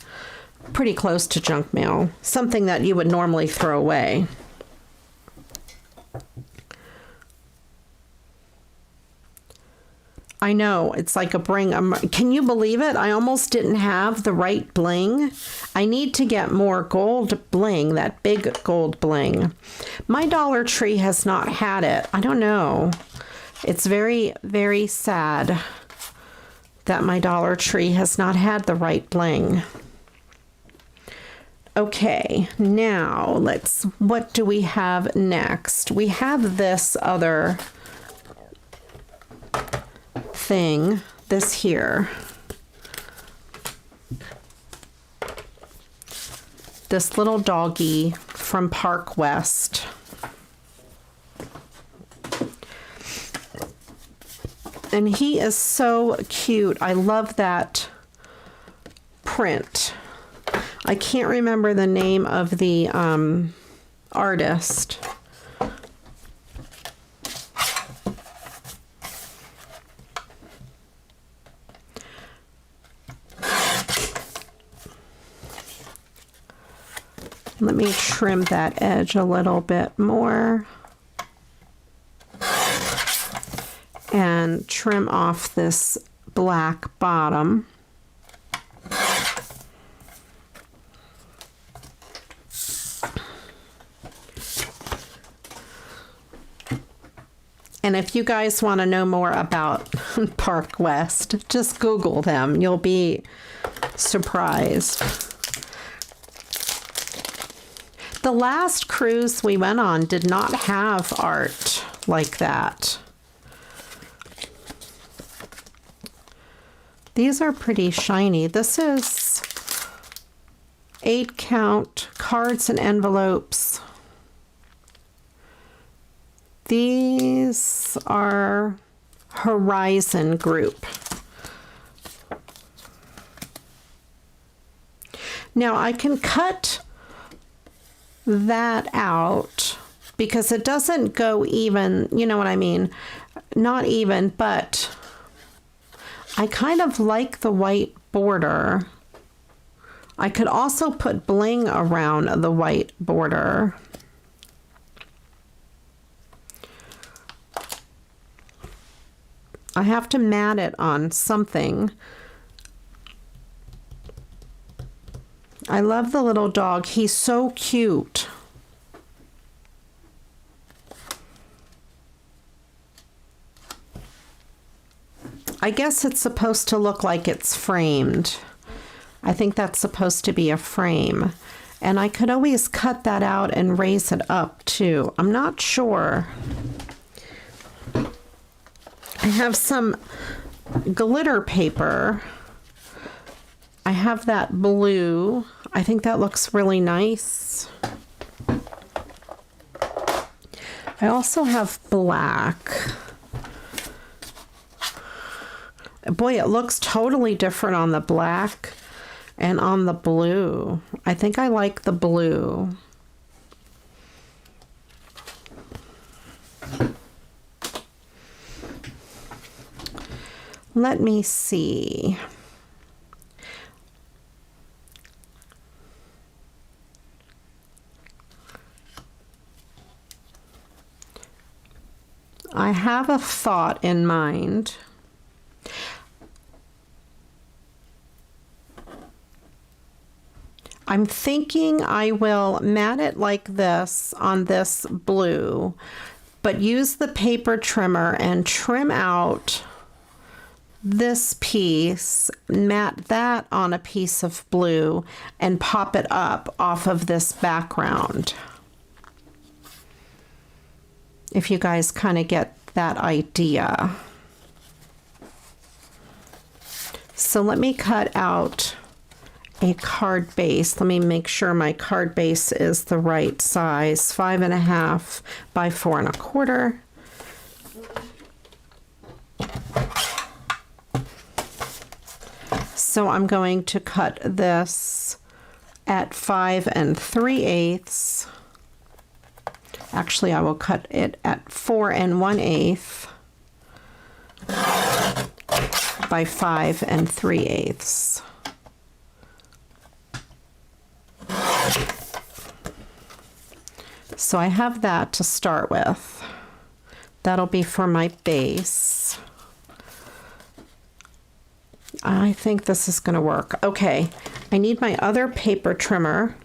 pretty close to junk mail. Something that you would normally throw away. I know, it's like can you believe it? I almost didn't have the right bling. I need to get more gold bling, that big gold bling. My Dollar Tree has not had it. I don't know. It's very, very sad that my Dollar Tree has not had the right bling. Okay, now what do we have next? We have this other thing, this here. This little doggy from Park West. And he is so cute. I love that print. I can't remember the name of the artist. Let me trim that edge a little bit more. And trim off this black bottom. And if you guys want to know more about Park West, just Google them. You'll be surprised. The last cruise we went on did not have art like that. These are pretty shiny. This is 8-count cards and envelopes. These are Horizon Group. Now I can cut that out because it doesn't go even, you know what I mean? Not even, but I kind of like the white border. I could also put bling around the white border. I have to mat it on something. I love the little dog. He's so cute. I guess it's supposed to look like it's framed. I think that's supposed to be a frame. And I could always cut that out and raise it up too. I'm not sure. I have some glitter paper. I have that blue. I think that looks really nice. I also have black. Boy, it looks totally different on the black and on the blue. I think I like the blue. Let me see. I have a thought in mind. I'm thinking I will mat it like this on this blue, but use the paper trimmer and trim out this piece, mat that on a piece of blue, and pop it up off of this background. If you guys kind of get that idea. So let me cut out a card base. Let me make sure my card base is the right size, 5.5 by 4.25. So I'm going to cut this at 5 3/8. Actually, I will cut it at 4 1/8 by 5 3/8. So I have that to start with. That'll be for my base. I think this is going to work. Okay, I need my other paper trimmer.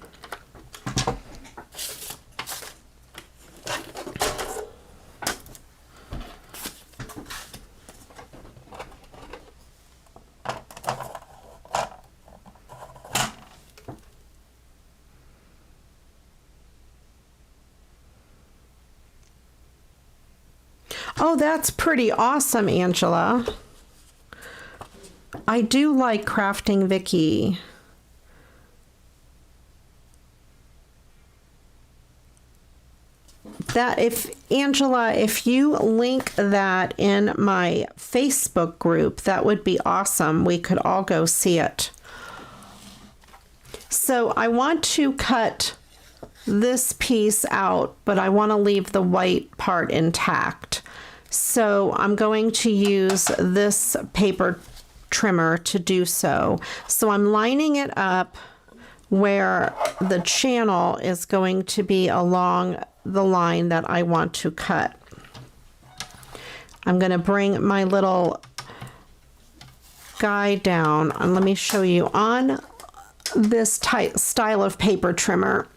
Oh, that's pretty awesome, Angela. I do like Crafting Vicky. That Angela, if you link that in my Facebook group, that would be awesome. We could all go see it. So I want to cut this piece out, but I want to leave the white part intact. So I'm going to use this paper trimmer to do so. So I'm lining it up where the channel is going to be along the line that I want to cut. I'm going to bring my little guide down, and let me show you on this style of paper trimmer.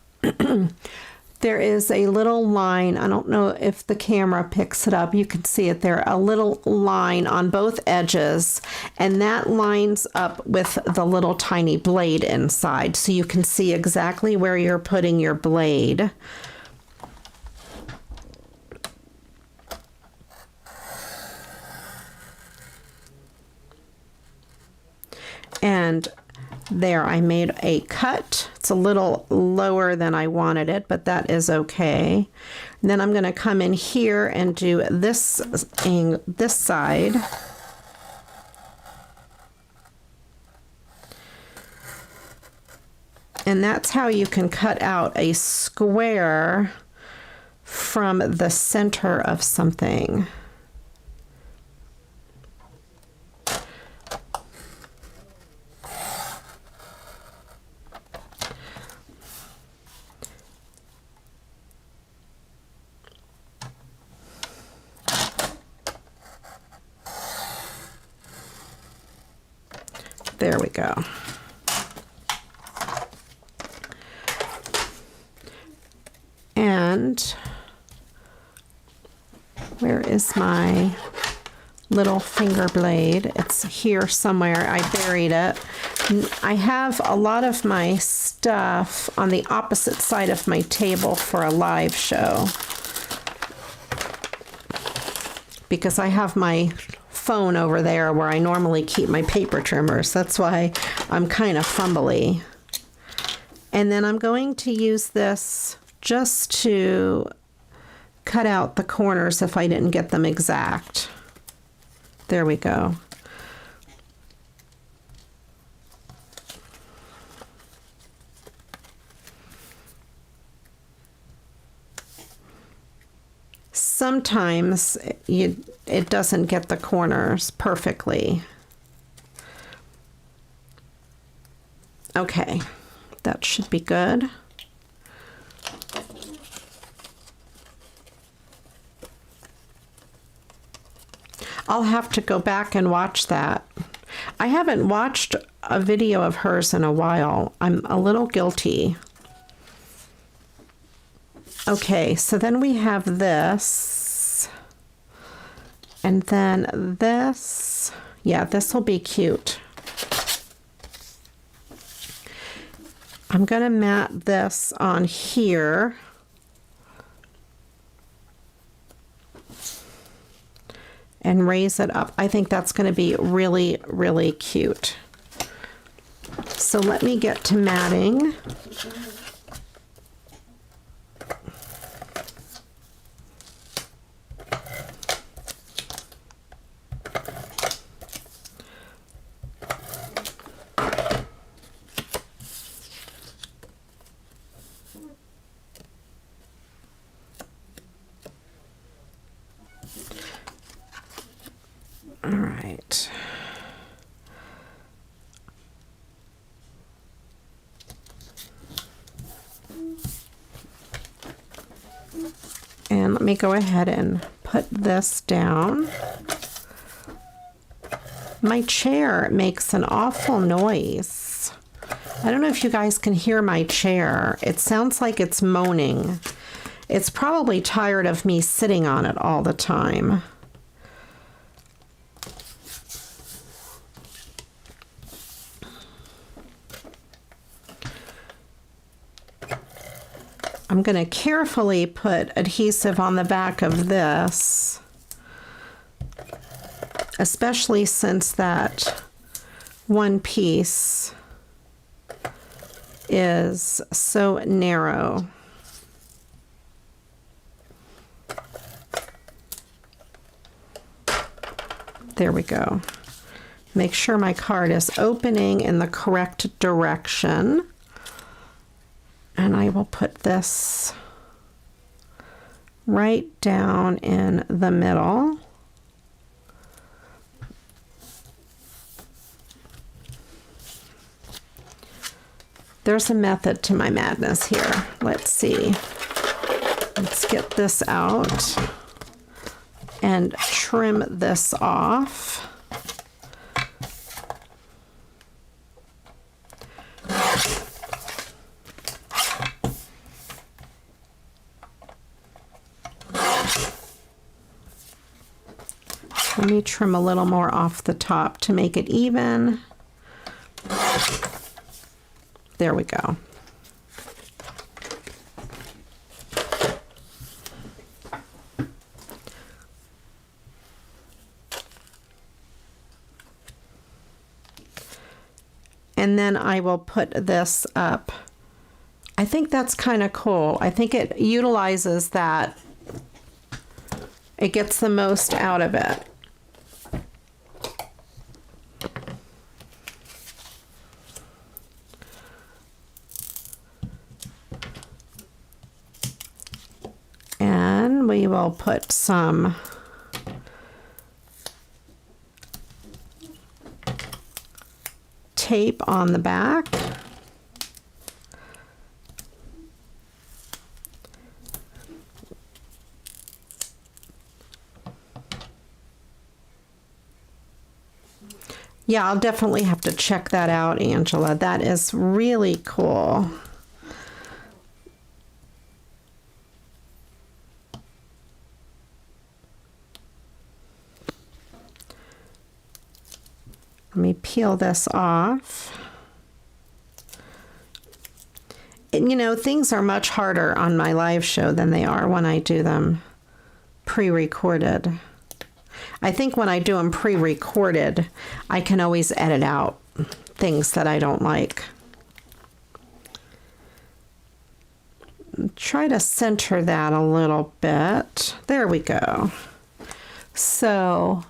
There is a little line. I don't know if the camera picks it up. You can see it there, a little line on both edges, and that lines up with the little tiny blade inside, so you can see exactly where you're putting your blade. And there, I made a cut. It's a little lower than I wanted it, but that is okay. And then I'm going to come in here and do this side. And that's how you can cut out a square from the center of something. There we go. And where is my little finger blade. It's here somewhere. I buried it. I have a lot of my stuff on the opposite side of my table for a live show, because I have my phone over there where I normally keep my paper trimmers. That's why I'm kind of fumbly. And then I'm going to use this just to cut out the corners if I didn't get them exact. There we go. Sometimes it doesn't get the corners perfectly. Okay, that should be good. I'll have to go back and watch that. I haven't watched a video of hers in a while. I'm a little guilty. Okay, so then we have this. And then this. Yeah, this will be cute. I'm going to mat this on here. And raise it up. I think that's going to be really, really cute. So let me get to matting. All right. And let me go ahead and put this down. My chair makes an awful noise. I don't know if you guys can hear my chair. It sounds like it's moaning. It's probably tired of me sitting on it all the time. I'm going to carefully put adhesive on the back of this, especially since that one piece is so narrow. There we go. Make sure my card is opening in the correct direction. And I will put this right down in the middle. There's a method to my madness here. Let's see. Let's get this out and trim this off. Let me trim a little more off the top to make it even. There we go. And then I will put this up. I think that's kind of cool. I think it utilizes that. It gets the most out of it. And we will put some tape on the back. Yeah, I'll definitely have to check that out, Angela. That is really cool. Let me peel this off. And, you know, things are much harder on my live show than they are when I do them pre-recorded. I think when I do them pre-recorded, I can always edit out things that I don't like. Try to center that a little bit. There we go. So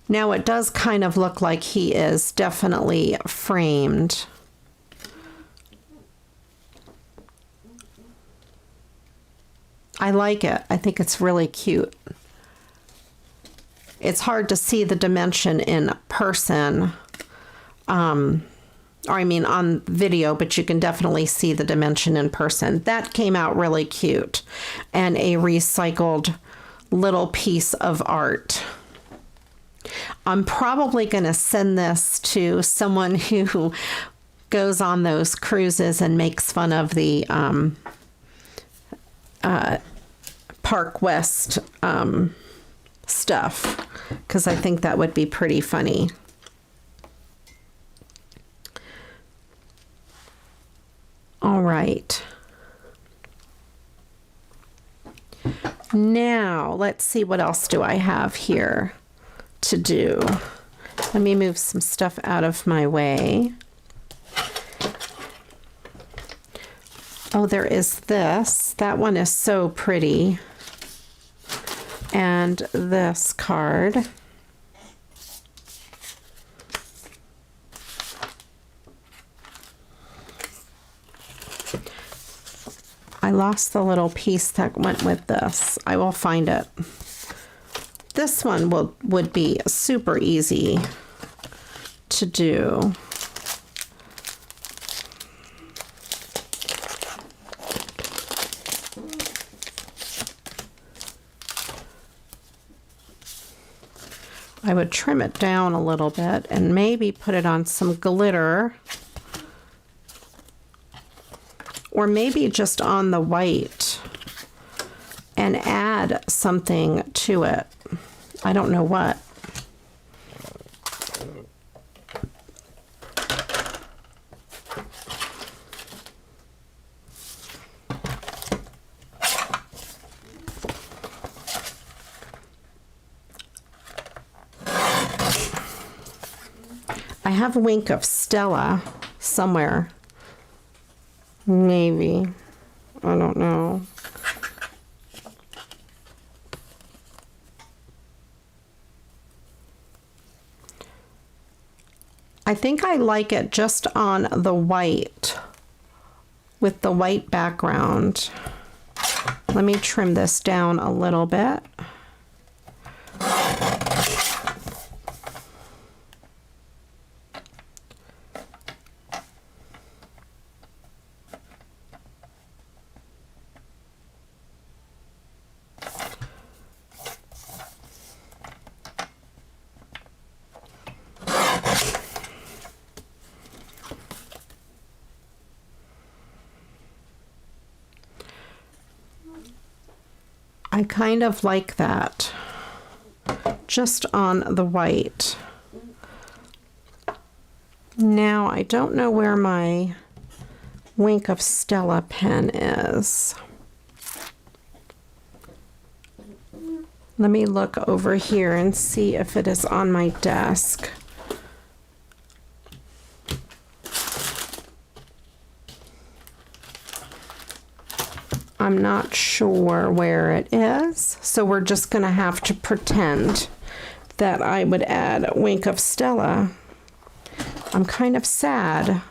now it does kind of look like he is definitely framed. I like it. I think it's really cute. It's hard to see the dimension in person, or I mean on video, but you can definitely see the dimension in person. That came out really cute, and a recycled little piece of art. I'm probably going to send this to someone who goes on those cruises and makes fun of the Park West stuff, because I think that would be pretty funny. All right. Now, let's see, what else do I have here to do? Let me move some stuff out of my way. Oh, there is this. That one is so pretty. And this card. I lost the little piece that went with this. I will find it. This one would be super easy to do. I would trim it down a little bit and maybe put it on some glitter, or maybe just on the white and add something to it. I don't know what. I have a wink of Stella somewhere. Maybe. I don't know. I think I like it just on the white, with the white background. Let me trim this down a little bit. I kind of like that, just on the white. Now, I don't know where my Wink of Stella pen is. Let me look over here and see if it is on my desk. I'm not sure where it is, so we're just going to have to pretend that I would add Wink of Stella. I'm kind of sad.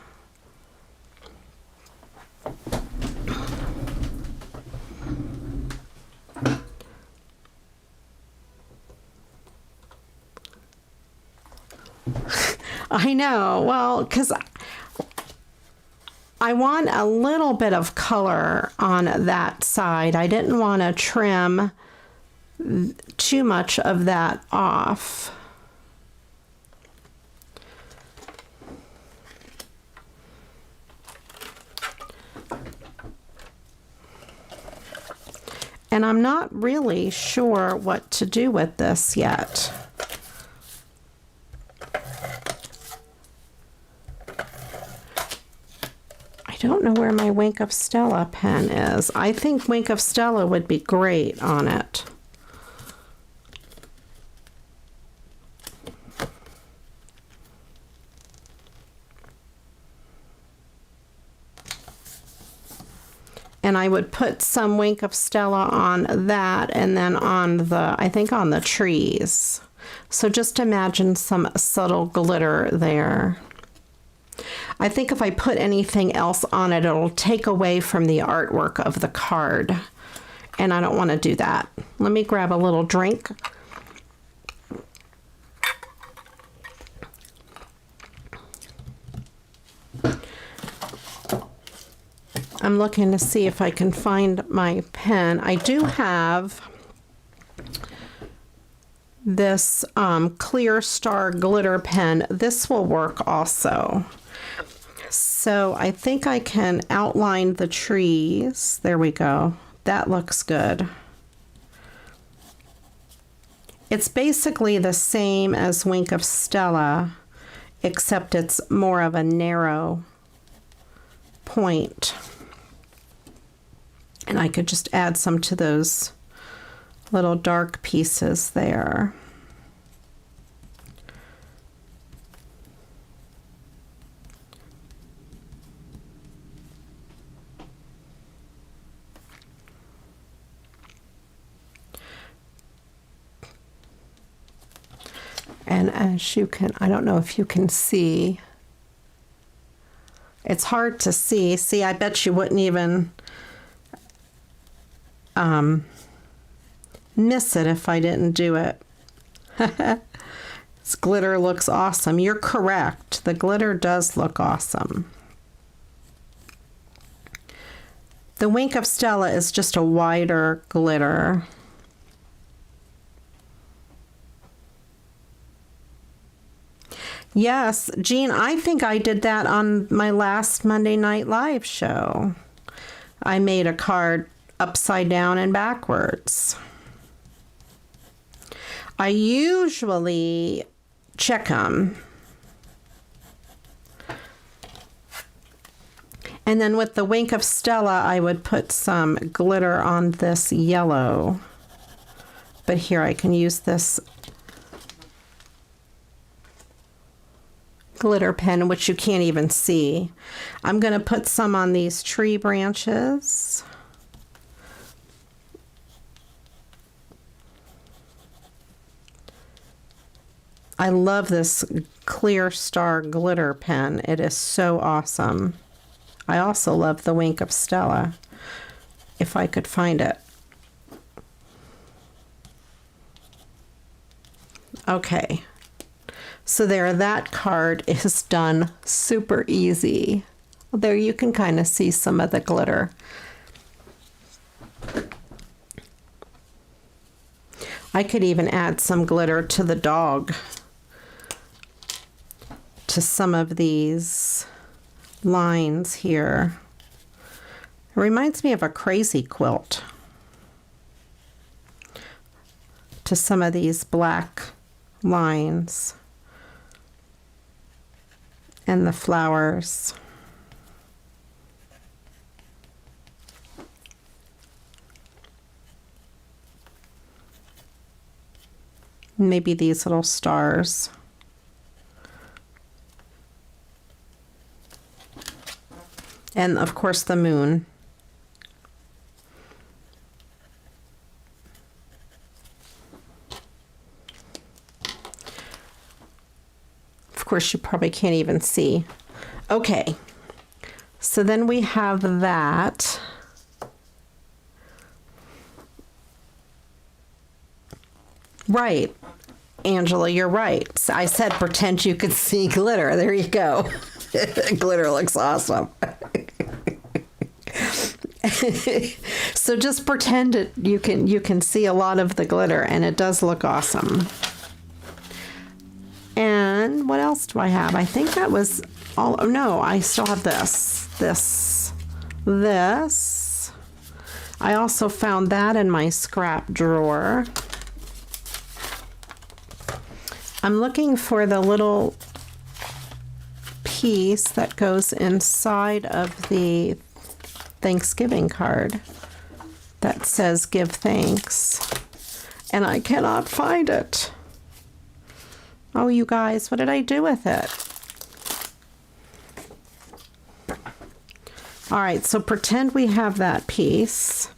I know, well, because I want a little bit of color on that side. I didn't want to trim too much of that off. And I'm not really sure what to do with this yet. know where my Wink of Stella pen is. I think Wink of Stella would be great on it. And I would put some Wink of Stella on that and then on the, I think on the trees. So just imagine some subtle glitter there. I think if I put anything else on it, it'll take away from the artwork of the card. And I don't want to do that. Let me grab a little drink. I'm looking to see if I can find my pen. I do have this Clear Star glitter pen. This will work also. So I think I can outline the trees. There we go. That looks good. It's basically the same as Wink of Stella, except it's more of a narrow point. And I could just add some to those little dark pieces there. And as you can, I don't know if you can see, it's hard to see. See, I bet you wouldn't even miss it if I didn't do it. This glitter looks awesome. You're correct. The glitter does look awesome. The Wink of Stella is just a wider glitter. Yes, Jean, I think I did that on my last Monday Night Live show. I made a card upside down and backwards. I usually check them. And then with the Wink of Stella, I would put some glitter on this yellow. But here I can use this glitter pen, which you can't even see. I'm going to put some on these tree branches. I love this Clear Star glitter pen. It is so awesome. I also love the Wink of Stella, if I could find it. Okay. So there, that card is done super easy. There you can kind of see some of the glitter. I could even add some glitter to the dog, to some of these lines here. It reminds me of a crazy quilt. To some of these black lines. And the flowers. Maybe these little stars. And of course the moon. Of course, you probably can't even see. Okay, so then we have that. Right, Angela, you're right. I said pretend you could see glitter. There you go. Glitter looks awesome. So just pretend it. You can see a lot of the glitter, and it does look awesome. And what else do I have? I think that was all. Oh, no, I still have this. I also found that in my scrap drawer. I'm looking for the little piece that goes inside of the Thanksgiving card that says give thanks, and I cannot find it. Oh, you guys, what did I do with it? All right, so pretend we have that piece.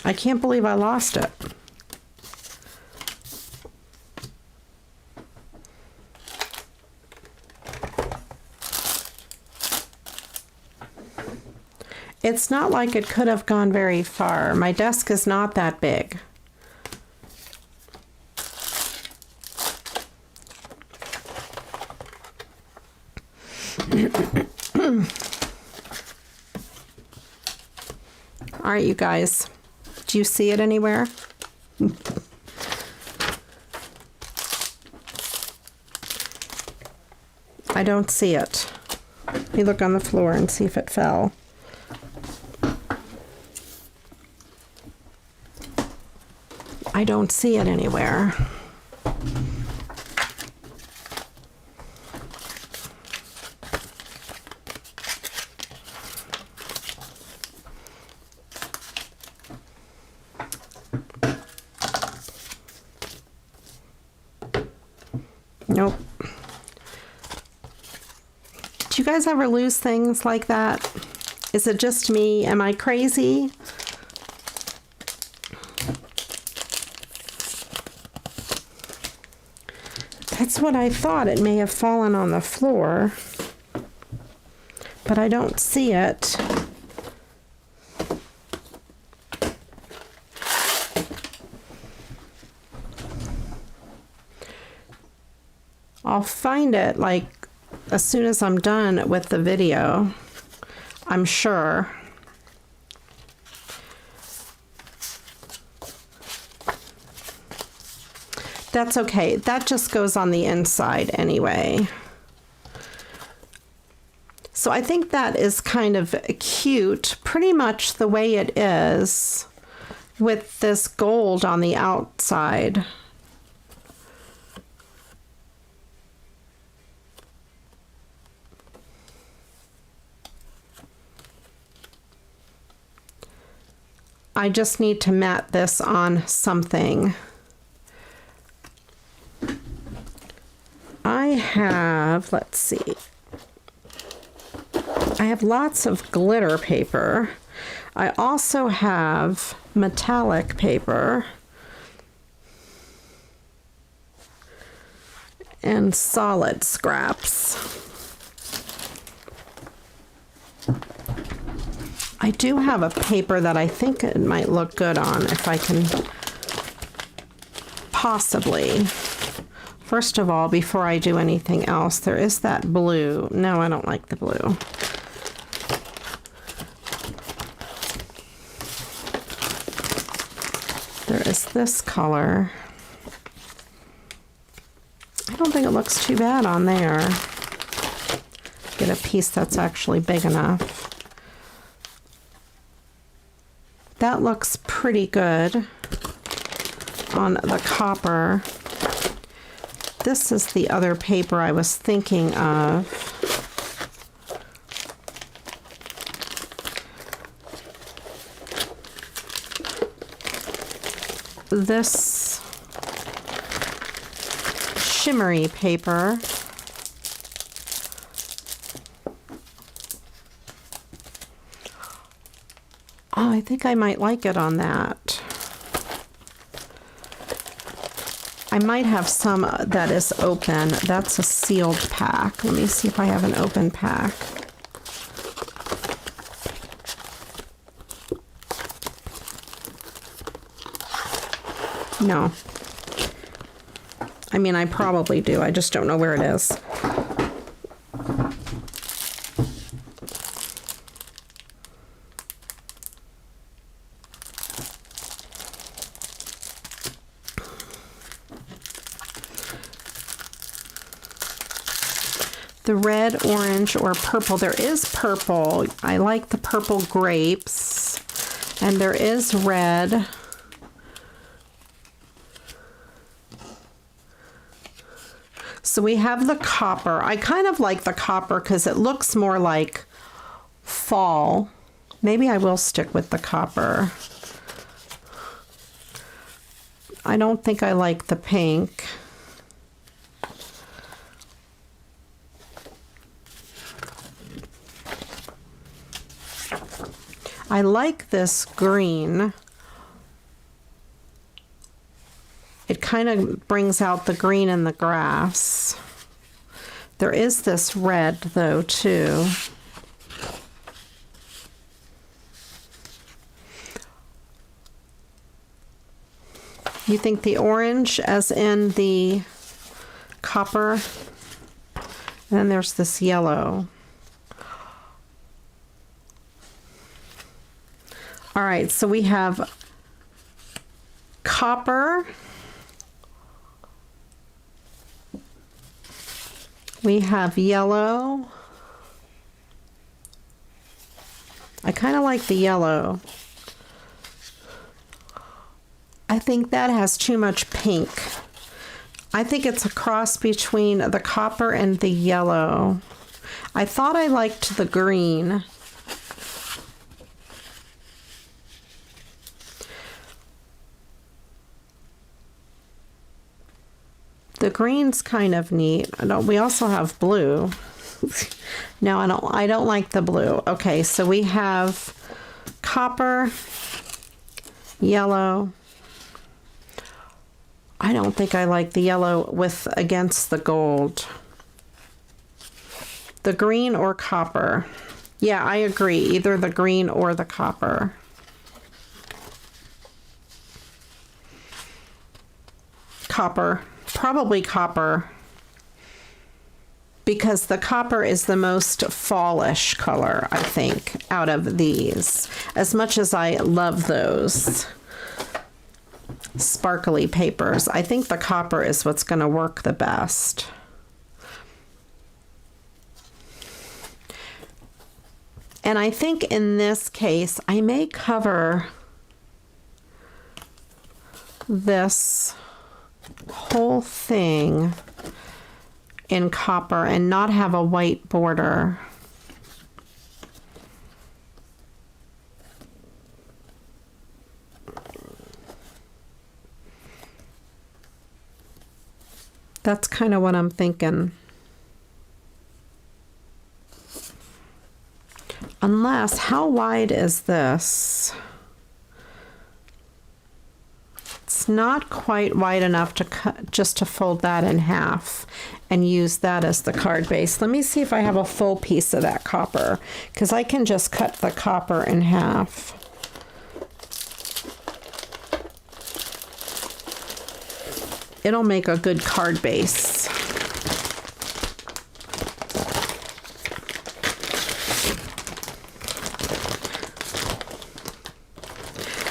I can't believe I lost it. It's not like it could have gone very far. My desk is not that big. All right, you guys. Do you see it anywhere? I don't see it. Let me look on the floor and see if it fell. I don't see it anywhere. Nope. Do you guys ever lose things like that? Is it just me? Am I crazy? That's what I thought. It may have fallen on the floor, but I don't see it. I'll find it like as soon as I'm done with the video, I'm sure. That's okay. That just goes on the inside anyway. So I think that is kind of cute, pretty much the way it is with this gold on the outside. I just need to mat this on something. I have, let's see, I have lots of glitter paper. I also have metallic paper and solid scraps. I do have a paper that I think it might look good on if I can possibly. First of all, before I do anything else, there is that blue. No, I don't like the blue. There is this color. I don't think it looks too bad on there. Get a piece that's actually big enough. That looks pretty good on the copper. This is the other paper I was thinking of. This shimmery paper. Oh, I think I might like it on that. I might have some that is open. That's a sealed pack. Let me see if I have an open pack. No. I mean, I probably do. I just don't know where it is. the red, orange, or purple. There is purple. I like the purple grapes. And there is red. So we have the copper. I kind of like the copper because it looks more like fall. Maybe I will stick with the copper. I don't think I like the pink. I like this green. It kind of brings out the green in the grass. There is this red though too. You think the orange as in the copper? And then there's this yellow. All right, so we have copper. We have yellow. I kind of like the yellow. I think that has too much pink. I think it's a cross between the copper and the yellow. I thought I liked the green. The green's kind of neat. We also have blue. No, I don't like the blue. Okay, so we have copper, yellow. I don't think I like the yellow with against the gold. The green or copper. Yeah, I agree. Either the green or the copper. Copper. Probably copper, because the copper is the most fallish color, I think, out of these. As much as I love those sparkly papers, I think the copper is what's going to work the best. And I think in this case, I may cover this whole thing in copper and not have a white border. That's kind of what I'm thinking. Unless, how wide is this? It's not quite wide enough to cut, just to fold that in half and use that as the card base. Let me see if I have a full piece of that copper, because I can just cut the copper in half. It'll make a good card base.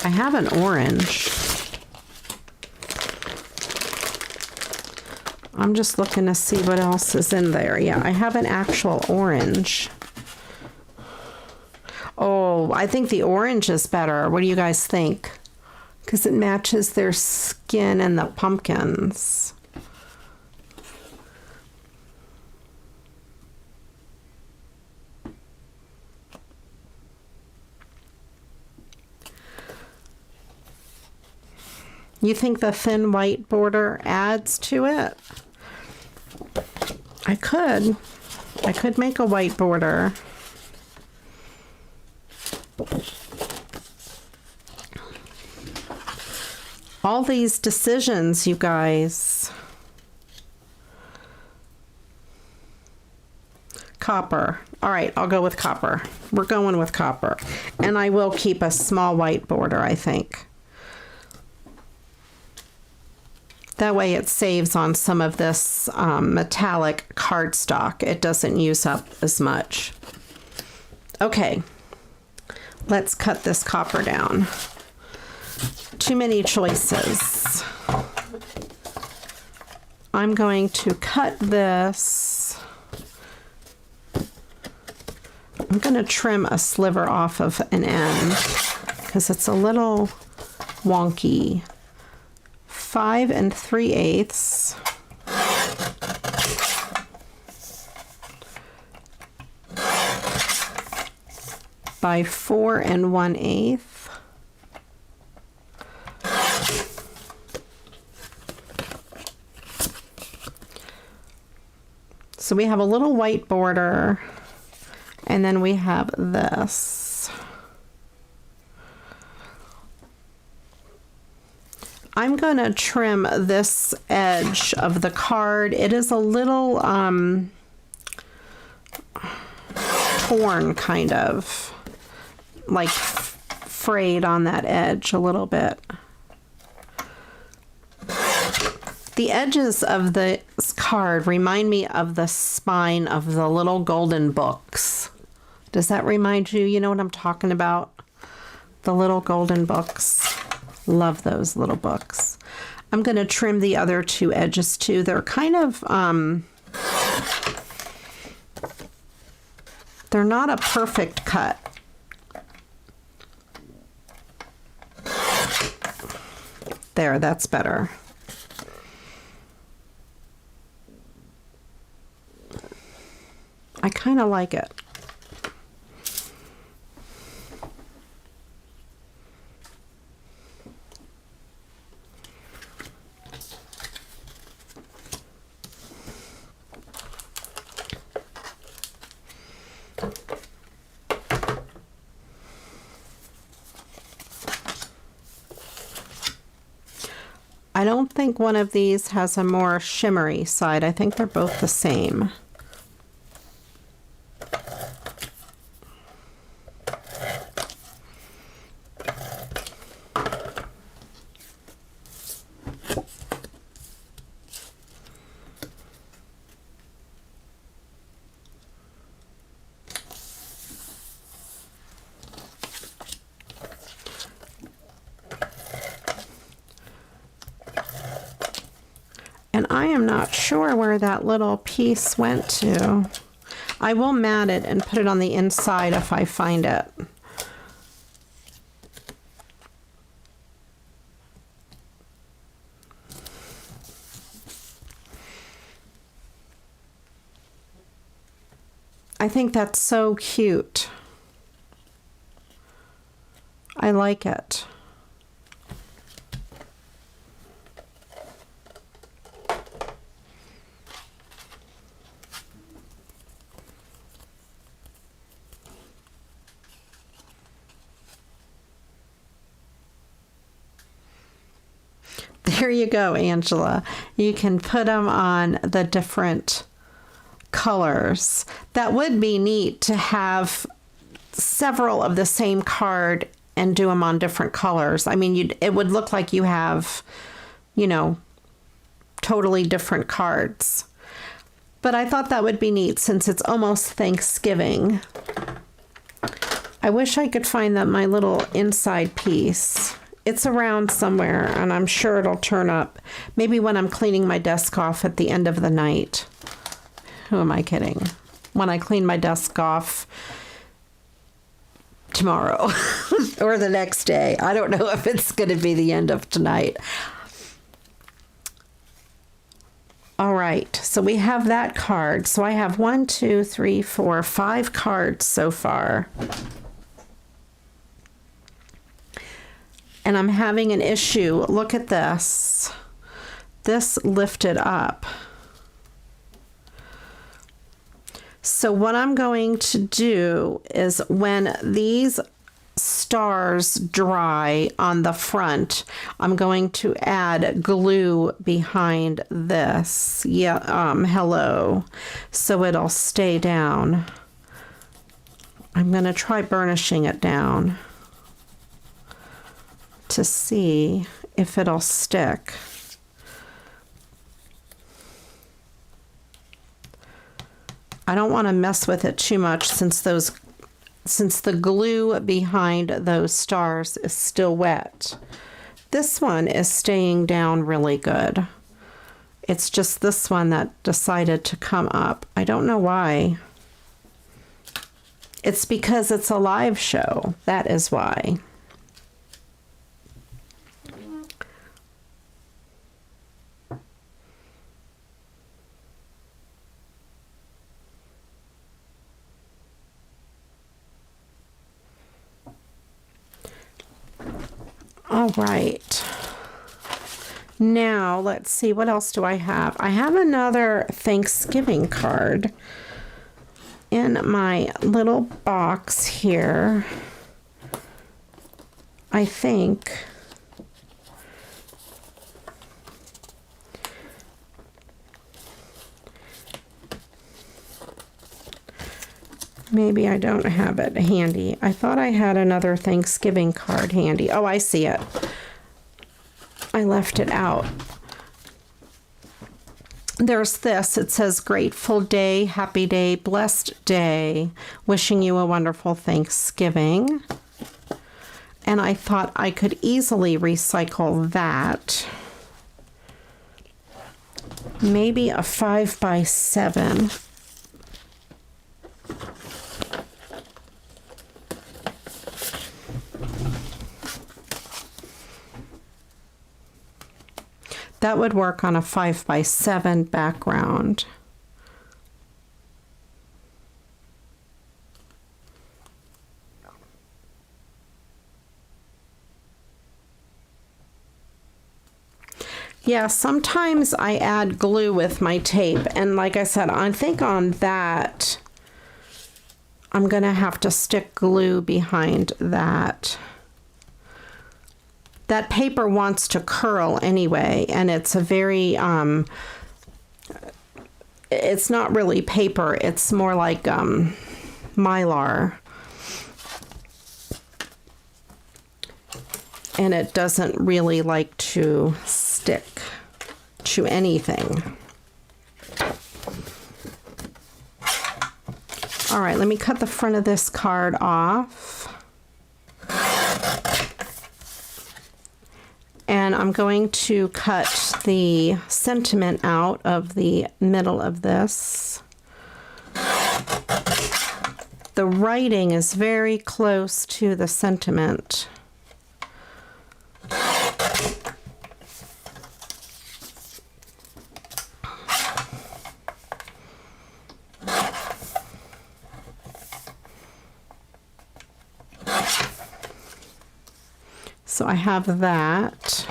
I have an orange. I'm just looking to see what else is in there. Yeah, I have an actual orange. Oh, I think the orange is better. What do you guys think? Because it matches their skin and the pumpkins. You think the thin white border adds to it? I could make a white border. All these decisions, you guys. Copper. All right, I'll go with copper. We're going with copper. And I will keep a small white border, I think. That way it saves on some of this metallic cardstock. It doesn't use up as much. Okay, let's cut this copper down. Too many choices. I'm going to cut this I'm going to trim a sliver off of an end because it's a little wonky. 5 3/8 by 4 1/8. So we have a little white border, and then we have this. I'm going to trim this edge of the card. It is a little torn, kind of, like frayed on that edge a little bit. The edges of this card remind me of the spine of the little golden books. Does that remind you? You know what I'm talking about? The little golden books. Love those little books. I'm going to trim the other 2 edges too. They're kind of, they're not a perfect cut. There, that's better. I kind of like it. I don't think one of these has a more shimmery side. I think they're both the same. And I am not sure where that little piece went to. I will mat it and put it on the inside if I find it. I think that's so cute. I like it. There you go, Angela. You can put them on the different colors. That would be neat to have several of the same card and do them on different colors. I mean, it would look like you have, you know, totally different cards. But I thought that would be neat since it's almost Thanksgiving. I wish I could find my little inside piece. It's around somewhere, and I'm sure it'll turn up. Maybe when I'm cleaning my desk off at the end of the night. Who am I kidding? When I clean my desk off tomorrow or the next day. I don't know if it's going to be the end of tonight. All right, so we have that card. So I have 1, 2, 3, 4, 5 cards so far. And I'm having an issue. Look at this. This lifted up. So what I'm going to do is when these stars dry on the front, I'm going to add glue behind this. Yeah, hello. So it'll stay down. I'm going to try burnishing it down to see if it'll stick. I don't want to mess with it too much since the glue behind those stars is still wet. This one is staying down really good. It's just this one that decided to come up. I don't know why. It's because it's a live show. That is why. All right. Now, let's see, what else do I have? I have another Thanksgiving card in my little box here. I think. Maybe I don't have it handy. I thought I had another Thanksgiving card handy. Oh, I see it. I left it out. There's this. It says, grateful day, happy day, blessed day. Wishing you a wonderful Thanksgiving. And I thought I could easily recycle that. Maybe a 5x7. That would work on a 5x7 background. Yeah, sometimes I add glue with my tape, and like I said, I think on that I'm gonna have to stick glue behind that. That paper wants to curl anyway, and it's a very, it's not really paper, it's more like Mylar. And it doesn't really like to stick to anything. All right, let me cut the front of this card off. And I'm going to cut the sentiment out of the middle of this. The writing is very close to the sentiment. So I have that.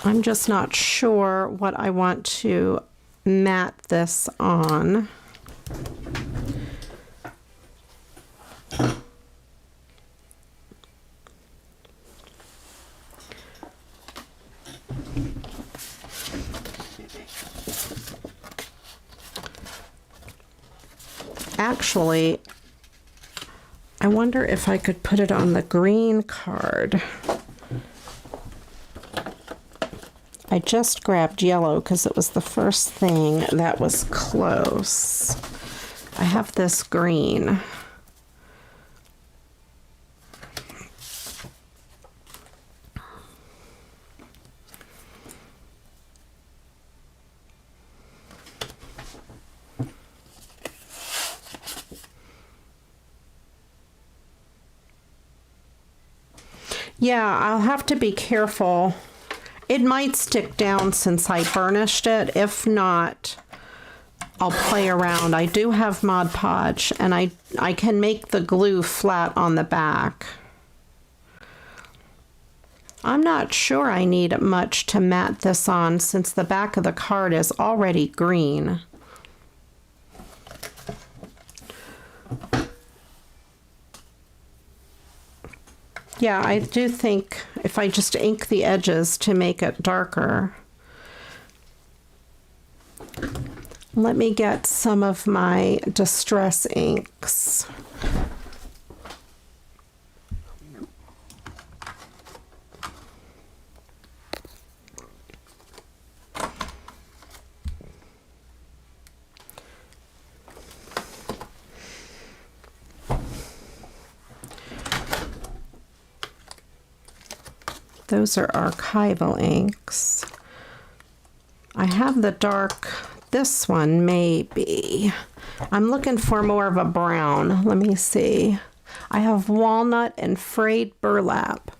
I'm just not sure what I want to mat this on. Actually, I wonder if I could put it on the green card. I just grabbed yellow because it was the first thing that was close. I have this green. Yeah, I'll have to be careful. It might stick down since I burnished it. If not, I'll play around. I do have Mod Podge, and I can make the glue flat on the back. I'm not sure I need much to mat this on since the back of the card is already green. Yeah, I do think if I just ink the edges to make it darker. Let me get some of my distress inks. Those are archival inks. I have the dark, this one maybe. I'm looking for more of a brown. Let me see. I have walnut and frayed burlap.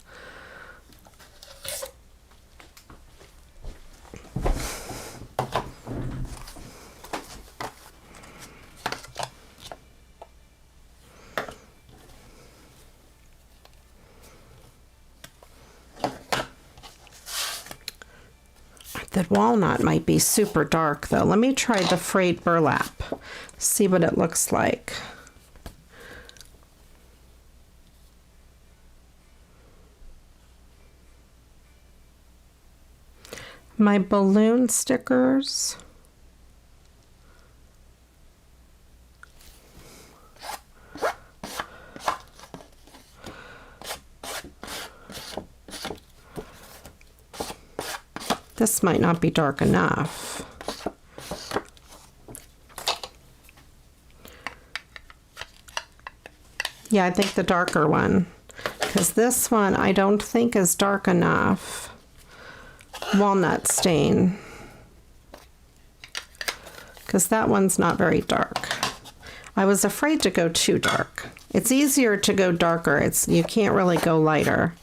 The walnut might be super dark though. Let me try the frayed burlap. See what it looks like. My balloon stickers. This might not be dark enough. Yeah, I think the darker one, because this one I don't think is dark enough. Walnut stain, because that one's not very dark. I was afraid to go too dark. It's easier to go darker. You can't really go lighter.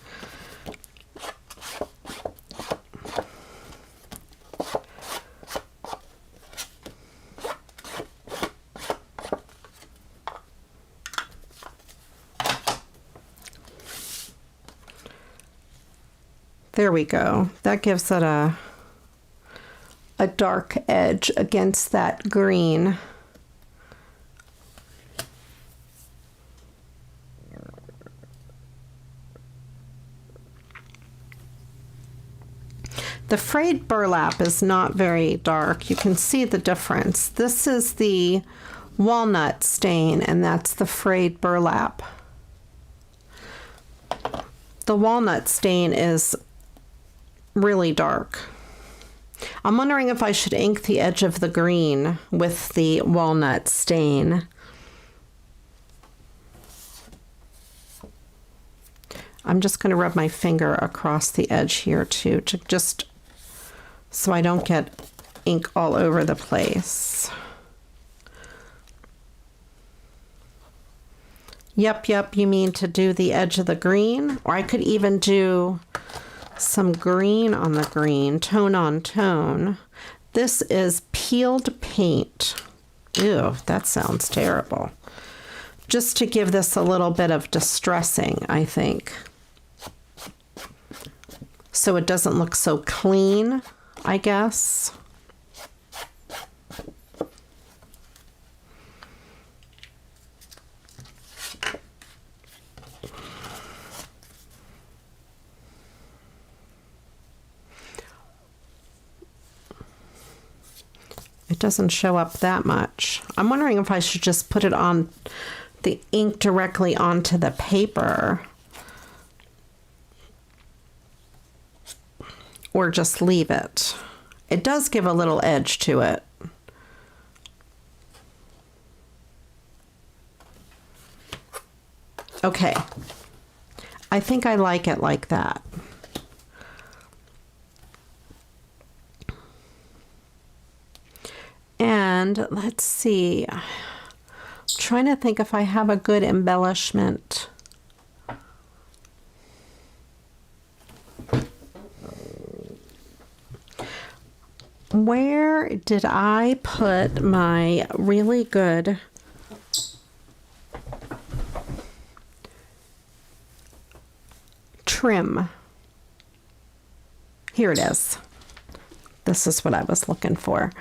There we go. That gives it a dark edge against that green. The frayed burlap is not very dark. You can see the difference. This is the walnut stain, and that's the frayed burlap. The walnut stain is really dark. I'm wondering if I should ink the edge of the green with the walnut stain. I'm just going to rub my finger across the edge here too, to just so I don't get ink all over the place. Yep, you mean to do the edge of the green? Or I could even do some green on the green, tone on tone. This is peeled paint. Ew, that sounds terrible. Just to give this a little bit of distressing, I think. So it doesn't look so clean, I guess. It doesn't show up that much. I'm wondering if I should just put it on the ink directly onto the paper, or just leave it. It does give a little edge to it. Okay, I think I like it like that. And let's see, I'm trying to think if I have a good embellishment. Where did I put my really good trim? Here it is. This is what I was looking for.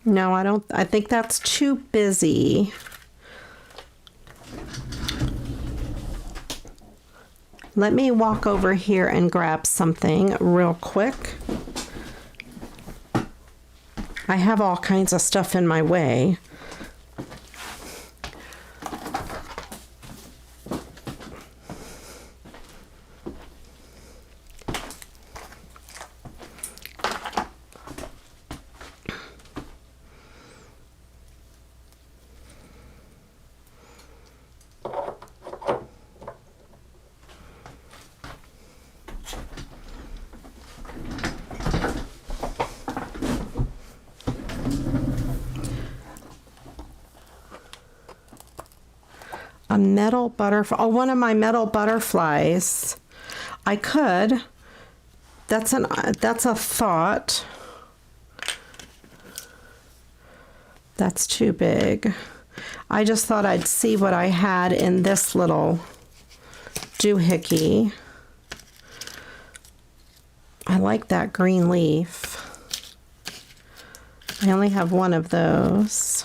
No, I don't. I think that's too busy. Let me walk over here and grab something real quick. I have all kinds of stuff in my way. A metal butterfly. Oh, one of my metal butterflies. I could. That's a thought. That's too big. I just thought I'd see what I had in this little doohickey. I like that green leaf. I only have one of those.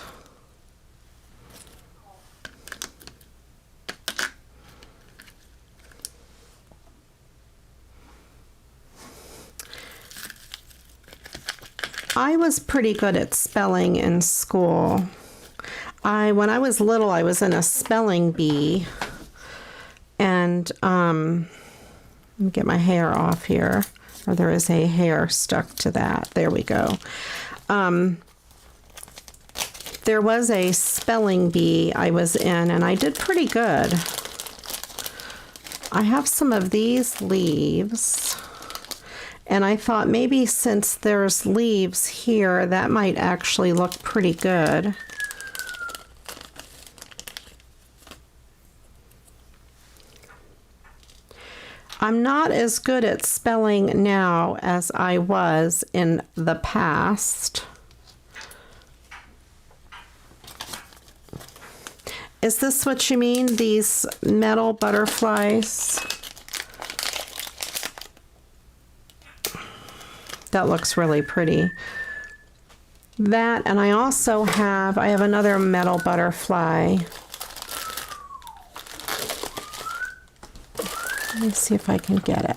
I was pretty good at spelling in school. When I was little, I was in a spelling bee. And let me get my hair off here. Or there is a hair stuck to that. There we go. There was a spelling bee I was in, and I did pretty good. I have some of these leaves. And I thought maybe since there's leaves here, that might actually look pretty good. I'm not as good at spelling now as I was in the past. Is this what you mean, these metal butterflies? That looks really pretty. That, and I also have, another metal butterfly. Let me see if I can get it.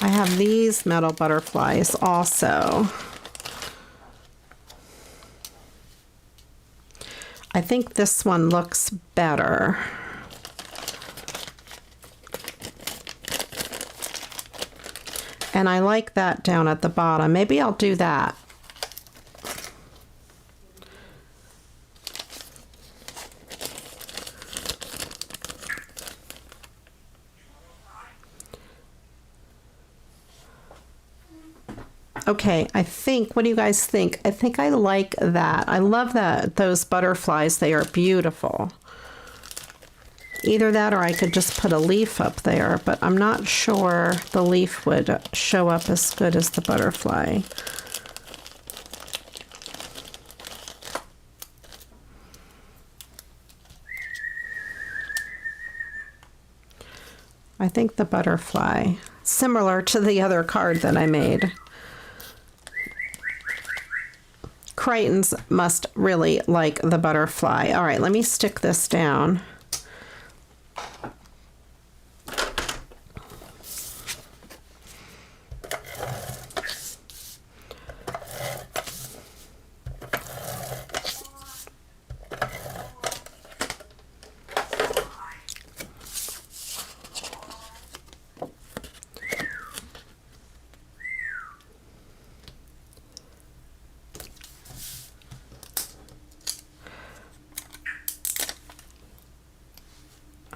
I have these metal butterflies also. I think this one looks better. And I like that down at the bottom. Maybe I'll do that. Okay, what do you guys think? I think I like that. I love those butterflies. They are beautiful. Either that or I could just put a leaf up there, but I'm not sure the leaf would show up as good as the butterfly. I think the butterfly, similar to the other card that I made. Crichtons must really like the butterfly. All right, let me stick this down.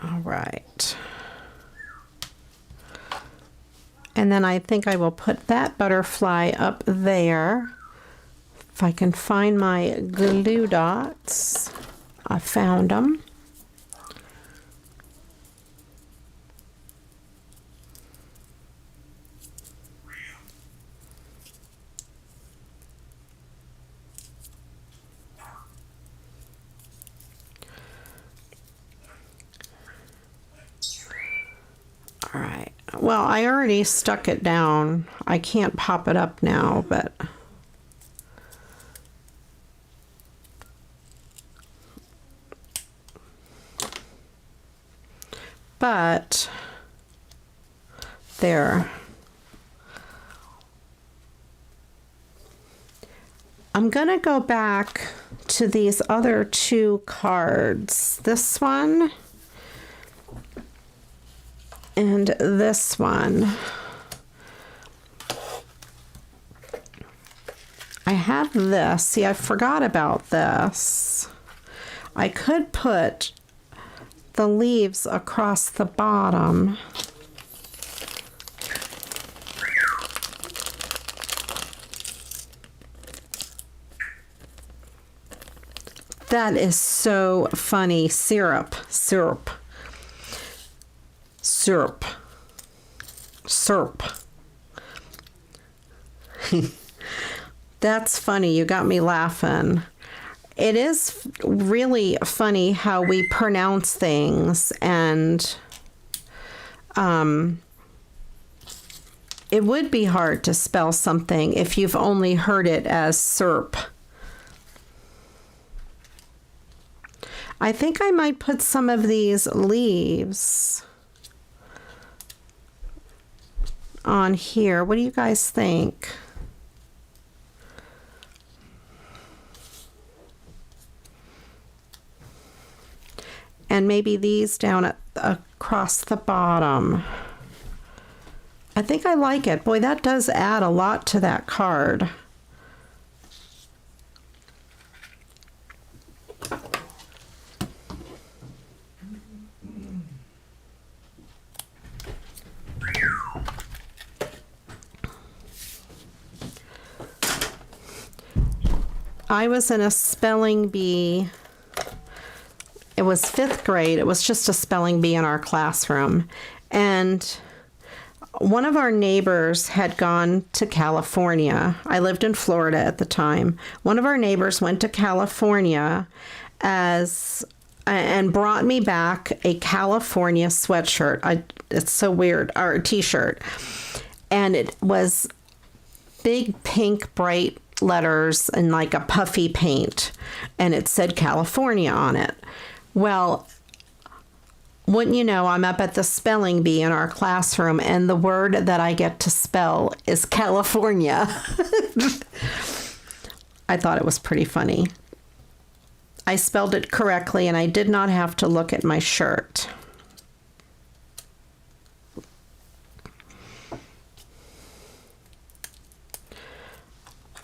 All right. And then I think I will put that butterfly up there. If I can find my glue dots. I found them. All right. Well, I already stuck it down. I can't pop it up now, but there. I'm gonna go back to these other two cards. This one and this one. I have this. See, I forgot about this. I could put the leaves across the bottom. That is so funny. Syrup, syrup, syrup, syrup. That's funny. You got me laughing. It is really funny how we pronounce things, and it would be hard to spell something if you've only heard it as syrup. I think I might put some of these leaves on here. What do you guys think? And maybe these down across the bottom. I think I like it. Boy, that does add a lot to that card. I was in a spelling bee. It was 5th grade. It was just a spelling bee in our classroom. And one of our neighbors had gone to California. I lived in Florida at the time. One of our neighbors went to California and brought me back a California sweatshirt. It's so weird, or a t-shirt. And it was big pink bright letters and like a puffy paint, and it said California on it. Well, wouldn't you know, I'm up at the spelling bee in our classroom, and the word that I get to spell is California. I thought it was pretty funny. I spelled it correctly, and I did not have to look at my shirt.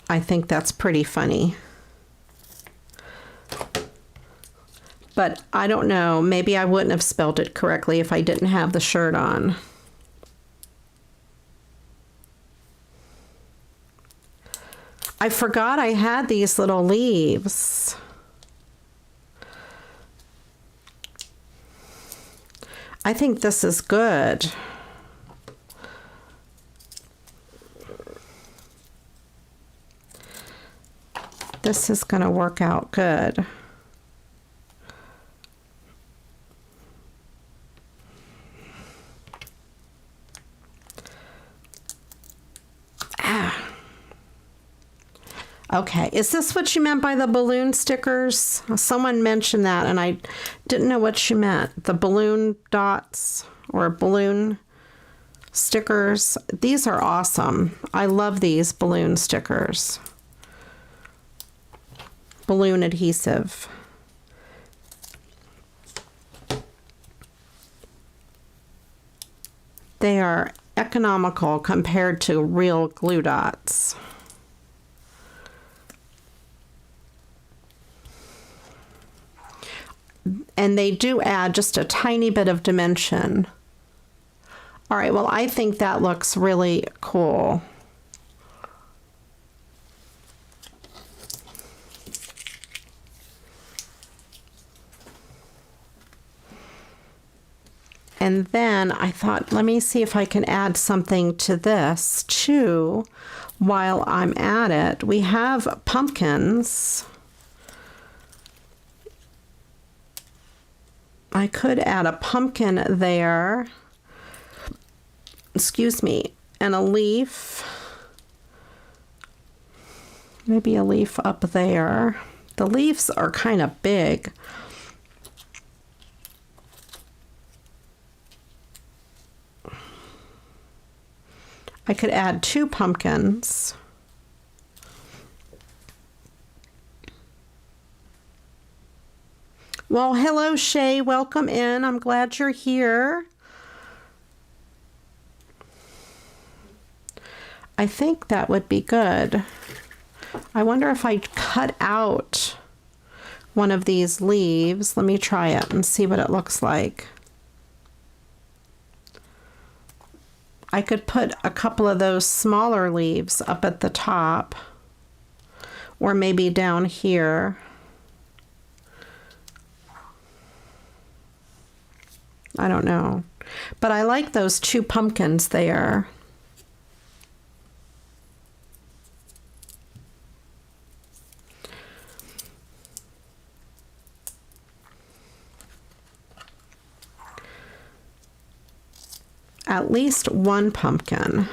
I think that's pretty funny. But I don't know, maybe I wouldn't have spelled it correctly if I didn't have the shirt on. I forgot I had these little leaves. I think this is good. This is going to work out good. Okay, is this what you meant by the balloon stickers? Someone mentioned that, and I didn't know what she meant. The balloon dots or balloon stickers. These are awesome. I love these balloon stickers. Balloon adhesive. They are economical compared to real glue dots. And they do add just a tiny bit of dimension. All right, well, I think that looks really cool. And then I thought, let me see if I can add something to this too while I'm at it. We have pumpkins. I could add a pumpkin there. Excuse me. And a leaf. Maybe a leaf up there. The leaves are kind of big. I could add 2 pumpkins. Well, hello, Shay. Welcome in. I'm glad you're here. I think that would be good. I wonder if I cut out one of these leaves. Let me try it and see what it looks like. I could put a couple of those smaller leaves up at the top, or maybe down here. I don't know. But I like those 2 pumpkins there. At least 1 pumpkin.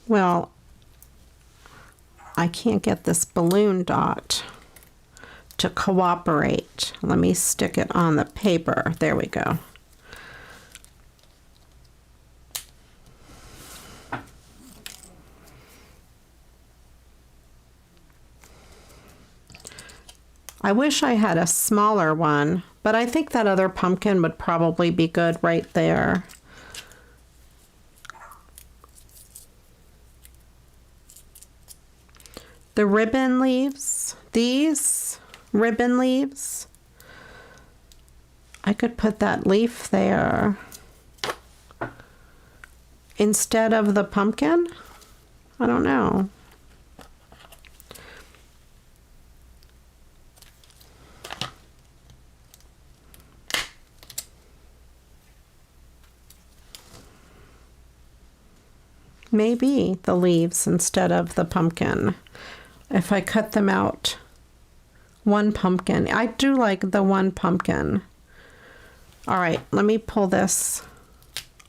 Well, I can't get this balloon dot to cooperate. Let me stick it on the paper. There we go. I wish I had a smaller one, but I think that other pumpkin would probably be good right there. The ribbon leaves, these ribbon leaves, I could put that leaf there instead of the pumpkin. I don't know. Maybe the leaves instead of the pumpkin. If I cut them out, 1 pumpkin. I do like the 1 pumpkin. All right, let me pull this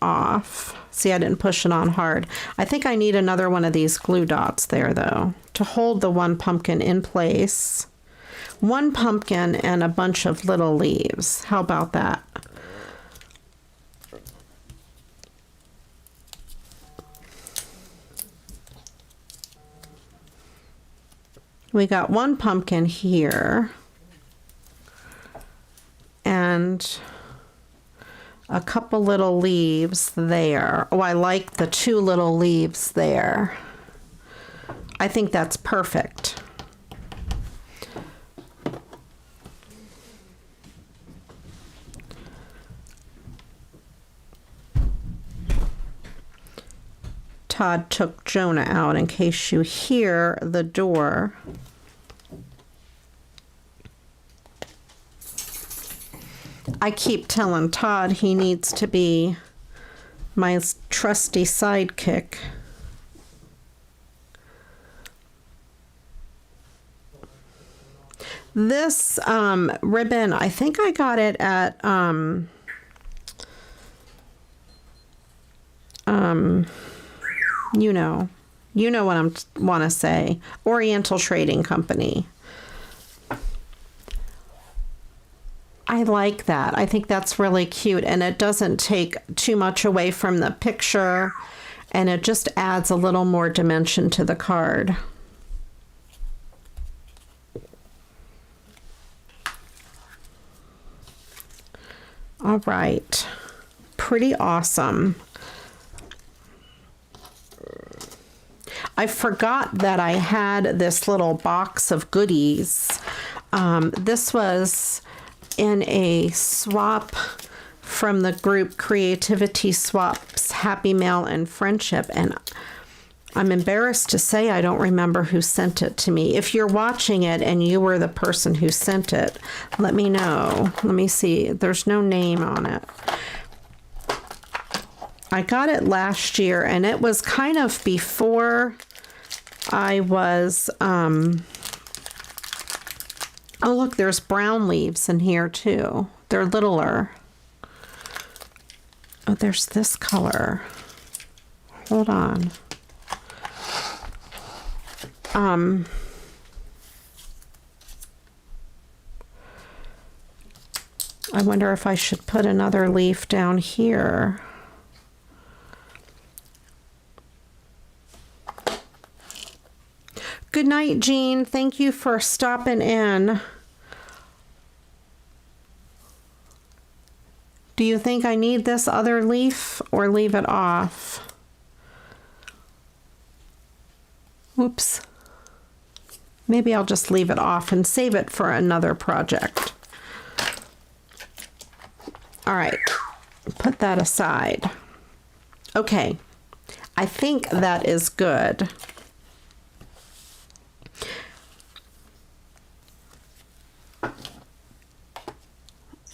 off. See, I didn't push it on hard. I think I need another one of these glue dots there, though, to hold the 1 pumpkin in place. 1 pumpkin and a bunch of little leaves. How about that? We got 1 pumpkin here and a couple little leaves there. Oh, I like the 2 little leaves there. I think that's perfect. Todd took Jonah out in case you hear the door. I keep telling Todd he needs to be my trusty sidekick. This ribbon, I think I got it at you know what I want to say, Oriental Trading Company. I like that. I think that's really cute, and it doesn't take too much away from the picture, and it just adds a little more dimension to the card. All right, pretty awesome. I forgot that I had this little box of goodies. This was in a swap from the group Creativity Swaps, Happy Mail and Friendship, and I'm embarrassed to say I don't remember who sent it to me. If you're watching it and you were the person who sent it, let me know. Let me see. There's no name on it. I got it last year, and it was kind of before I was, oh look, there's brown leaves in here too. They're littler. Oh, there's this color. Hold on. I wonder if I should put another leaf down here. Good night, Jean. Thank you for stopping in. Do you think I need this other leaf or leave it off? Oops. Maybe I'll just leave it off and save it for another project. All right, put that aside. Okay, I think that is good.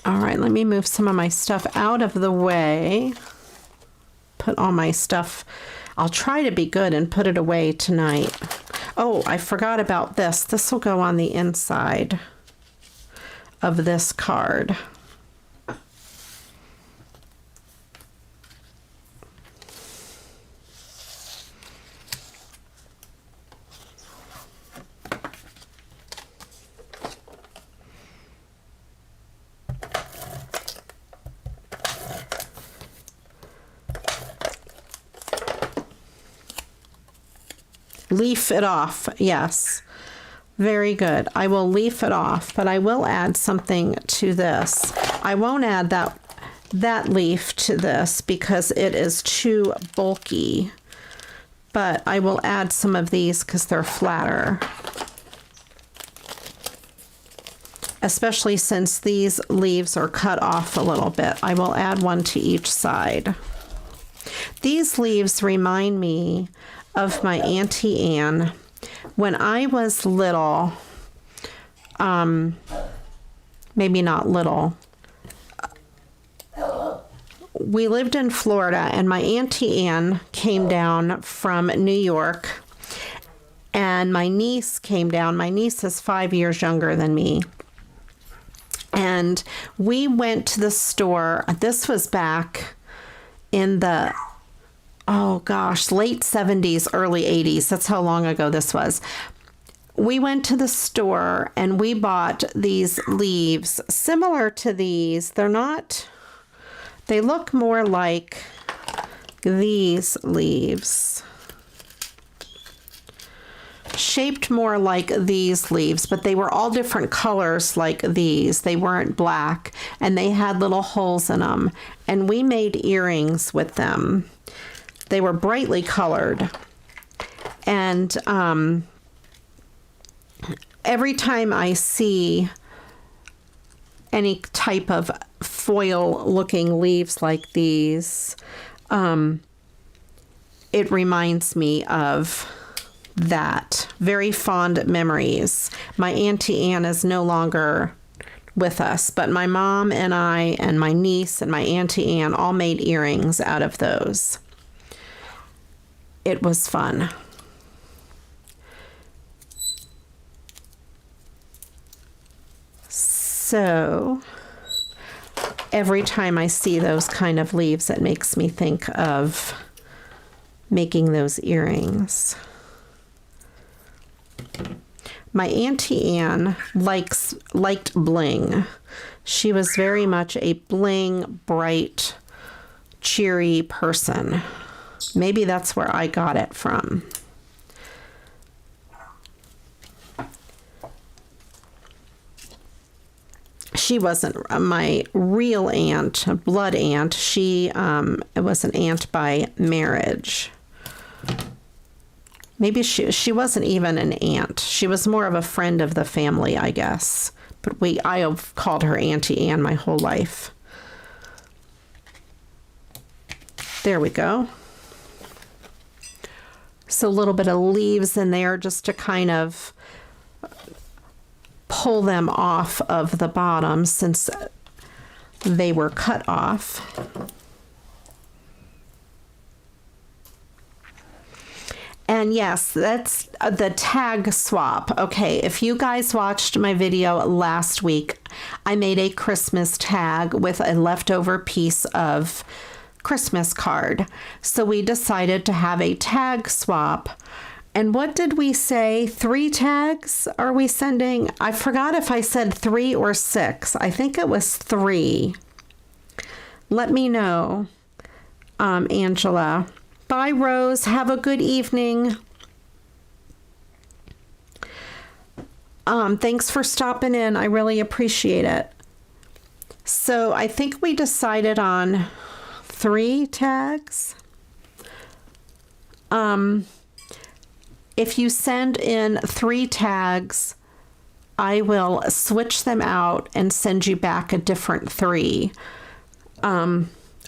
All right, let me move some of my stuff out of the way. Put all my stuff, I'll try to be good and put it away tonight. Oh, I forgot about this. This will go on the inside of this card. Leaf it off, yes. Very good. I will leaf it off, but I will add something to this. I won't add that leaf to this because it is too bulky, but I will add some of these because they're flatter. Especially since these leaves are cut off a little bit. I will add one to each side. These leaves remind me of my Auntie Anne. When I was little, maybe not little, we lived in Florida, and my Auntie Anne came down from New York, and my niece came down. My niece is 5 years younger than me. And we went to the store. This was back in the late 70s, early 80s. That's how long ago this was. We went to the store and we bought these leaves similar to these. They look more like these leaves. Shaped more like these leaves, but they were all different colors like these. They weren't black, and they had little holes in them. And we made earrings with them. They were brightly colored. And every time I see any type of foil-looking leaves like these, it reminds me of that. Very fond memories. My Auntie Anne is no longer with us, but my mom and I and my niece and my Auntie Anne all made earrings out of those. It was fun. So every time I see those kind of leaves, it makes me think of making those earrings. My Auntie Anne liked bling. She was very much a bling, bright, cheery person. Maybe that's where I got it from. She wasn't my real aunt, blood aunt. She was an aunt by marriage. Maybe she wasn't even an aunt. She was more of a friend of the family, I guess. But I have called her Auntie Anne my whole life. There we go. So a little bit of leaves in there just to kind of pull them off of the bottom since they were cut off. And yes, that's the tag swap. Okay, if you guys watched my video last week, I made a Christmas tag with a leftover piece of Christmas card. So we decided to have a tag swap. And what did we say? 3 tags are we sending? I forgot if I said 3 or 6. I think it was 3. Let me know, Angela. Bye, Rose. Have a good evening. Thanks for stopping in. I really appreciate it. So I think we decided on 3 tags. If you send in 3 tags, I will switch them out and send you back a different 3.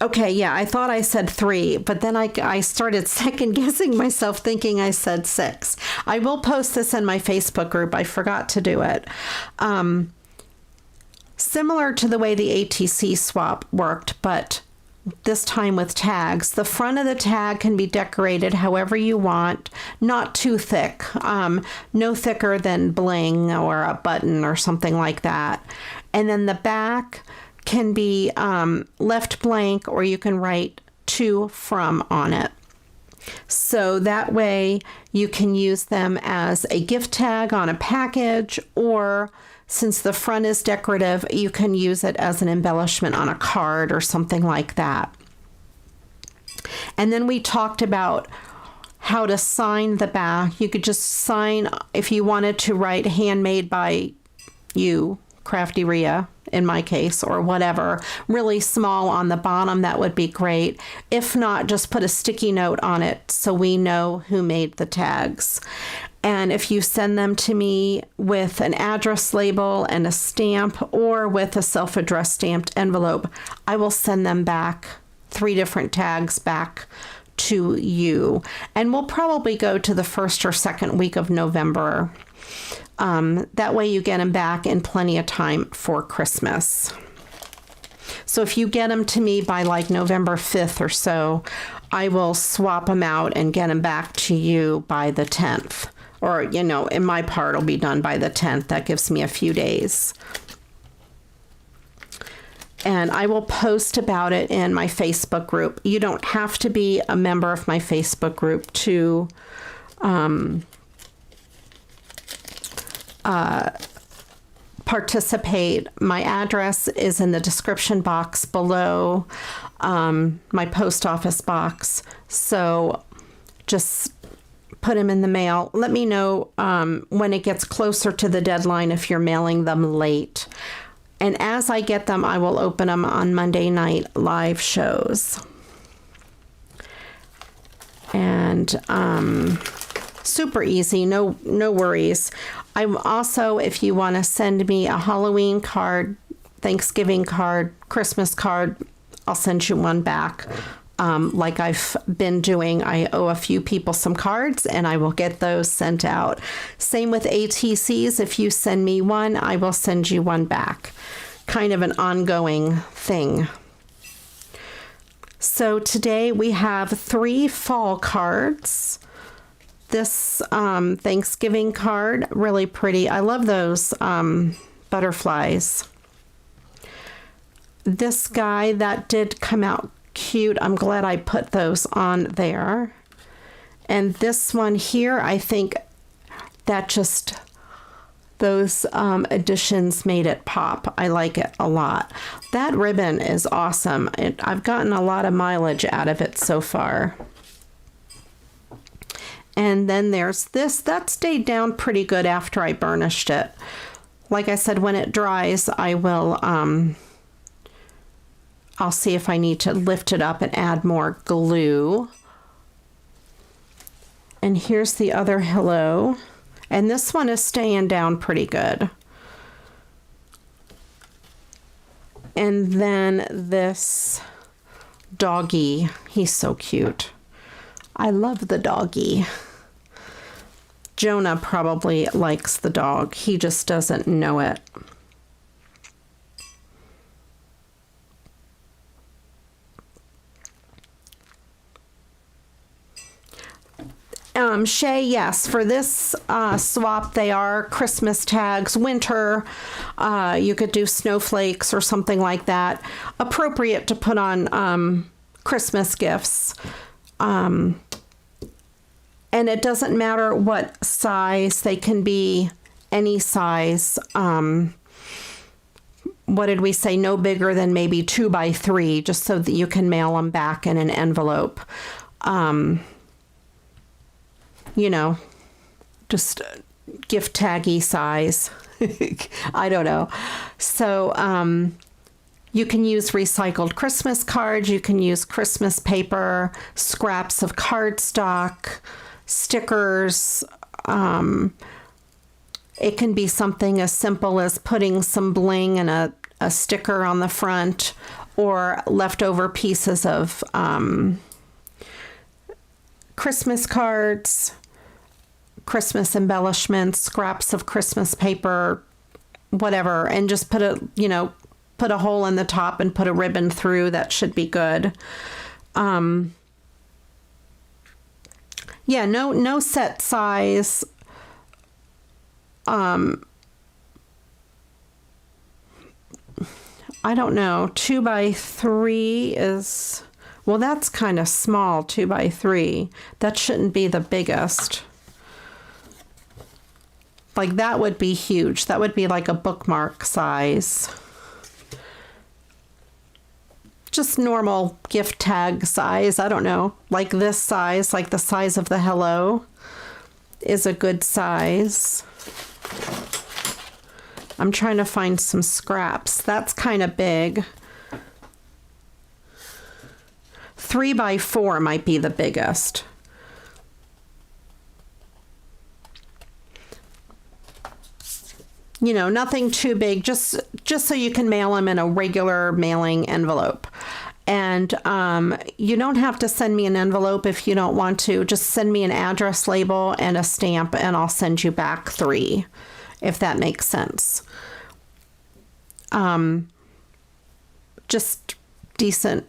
Okay, yeah, I thought I said 3, but then I started second guessing myself thinking I said 6. I will post this in my Facebook group. I forgot to do it. Similar to the way the ATC swap worked, but this time with tags. The front of the tag can be decorated however you want, not too thick, no thicker than bling or a button or something like that. And then the back can be left blank, or you can write to, from on it. So that way you can use them as a gift tag on a package, or since the front is decorative, you can use it as an embellishment on a card or something like that. And then we talked about how to sign the back. You could just sign, if you wanted to write handmade by you, CraftyRia, in my case, or whatever, really small on the bottom, that would be great. If not, just put a sticky note on it so we know who made the tags. And if you send them to me with an address label and a stamp, or with a self-addressed stamped envelope, I will send them back, 3 different tags back to you. And we'll probably go to the 1st or 2nd week of November. That way you get them back in plenty of time for Christmas. So if you get them to me by like November 5th or so, I will swap them out and get them back to you by the 10th. Or, you know, in my part, it'll be done by the 10th. That gives me a few days. And I will post about it in my Facebook group. You don't have to be a member of my Facebook group to participate. My address is in the description box below, my post office box. So just put them in the mail. Let me know when it gets closer to the deadline if you're mailing them late. And as I get them, I will open them on Monday night live shows. And super easy, no worries. I'm also, if you want to send me a Halloween card, Thanksgiving card, Christmas card, I'll send you one back. Like I've been doing, I owe a few people some cards, and I will get those sent out. Same with ATCs. If you send me one, I will send you one back. Kind of an ongoing thing. So today we have 3 fall cards. This Thanksgiving card, really pretty. I love those butterflies. This guy, that did come out cute. I'm glad I put those on there. And this one here, I think that just, those additions made it pop. I like it a lot. That ribbon is awesome. I've gotten a lot of mileage out of it so far. And then there's this. That stayed down pretty good after I burnished it. Like I said, when it dries, I will, I'll see if I need to lift it up and add more glue. And here's the other hello. And this one is staying down pretty good. And then this doggy. He's so cute. I love the doggy. Jonah probably likes the dog. He just doesn't know it. Shay, yes, for this swap, they are Christmas tags, winter. You could do snowflakes or something like that. Appropriate to put on Christmas gifts. And it doesn't matter what size. They can be any size. What did we say? No bigger than maybe 2 by 3, just so that you can mail them back in an envelope. You know, just gift taggy size. I don't know. So you can use recycled Christmas cards. You can use Christmas paper, scraps of cardstock, stickers. It can be something as simple as putting some bling and a sticker on the front, or leftover pieces of Christmas cards, Christmas embellishments, scraps of Christmas paper, whatever, and just put a hole in the top and put a ribbon through. That should be good. Yeah, no set size. I don't know. 2x3 is, well, that's kind of small, 2x3. That shouldn't be the biggest. Like, that would be huge. That would be like a bookmark size. Just normal gift tag size. I don't know. Like this size, like the size of the hello is a good size. I'm trying to find some scraps. That's kind of big. 3x4 might be the biggest. You know, nothing too big, just so you can mail them in a regular mailing envelope. And you don't have to send me an envelope if you don't want to. Just send me an address label and a stamp, and I'll send you back 3, if that makes sense. Just decent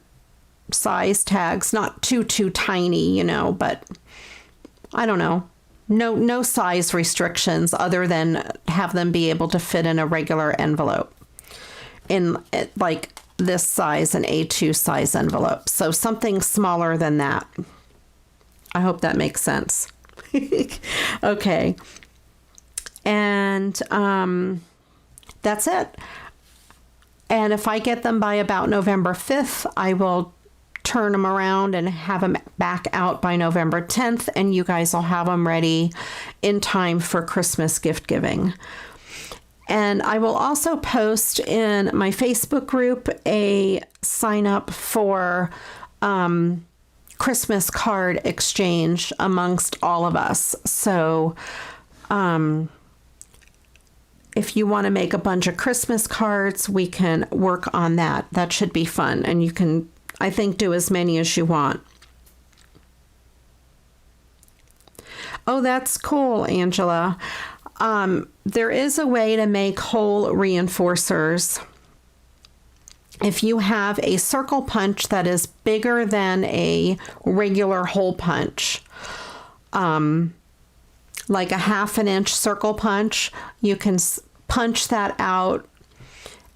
size tags, not too tiny, you know, but I don't know. No size restrictions other than have them be able to fit in a regular envelope in like this size, an A2 size envelope. So something smaller than that. I hope that makes sense. Okay. And that's it. And if I get them by about November 5th, I will turn them around and have them back out by November 10th, and you guys will have them ready in time for Christmas gift giving. And I will also post in my Facebook group a sign up for Christmas card exchange amongst all of us. So if you want to make a bunch of Christmas cards, we can work on that. That should be fun. And you can, I think, do as many as you want. Oh, that's cool, Angela. There is a way to make hole reinforcers. If you have a circle punch that is bigger than a regular hole punch, like a 1/2 inch circle punch, you can punch that out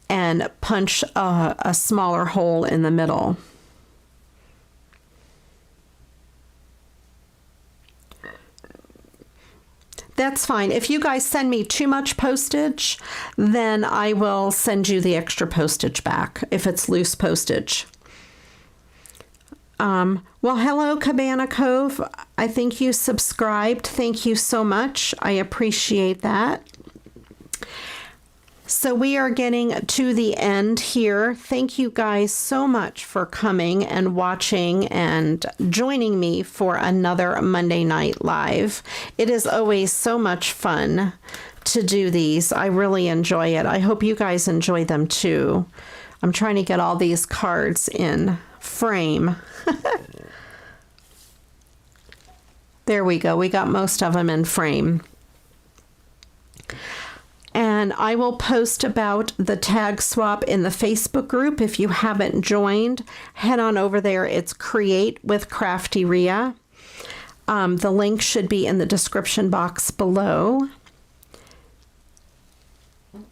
and punch a smaller hole in the middle. That's fine. If you guys send me too much postage, then I will send you the extra postage back if it's loose postage. Well, hello, Cabana Cove. I think you subscribed. Thank you so much. I appreciate that. So we are getting to the end here. Thank you guys so much for coming and watching and joining me for another Monday Night Live. It is always so much fun to do these. I really enjoy it. I hope you guys enjoy them too. I'm trying to get all these cards in frame. There we go. We got most of them in frame. And I will post about the tag swap in the Facebook group. If you haven't joined, head on over there. It's Create with CraftyRia. The link should be in the description box below.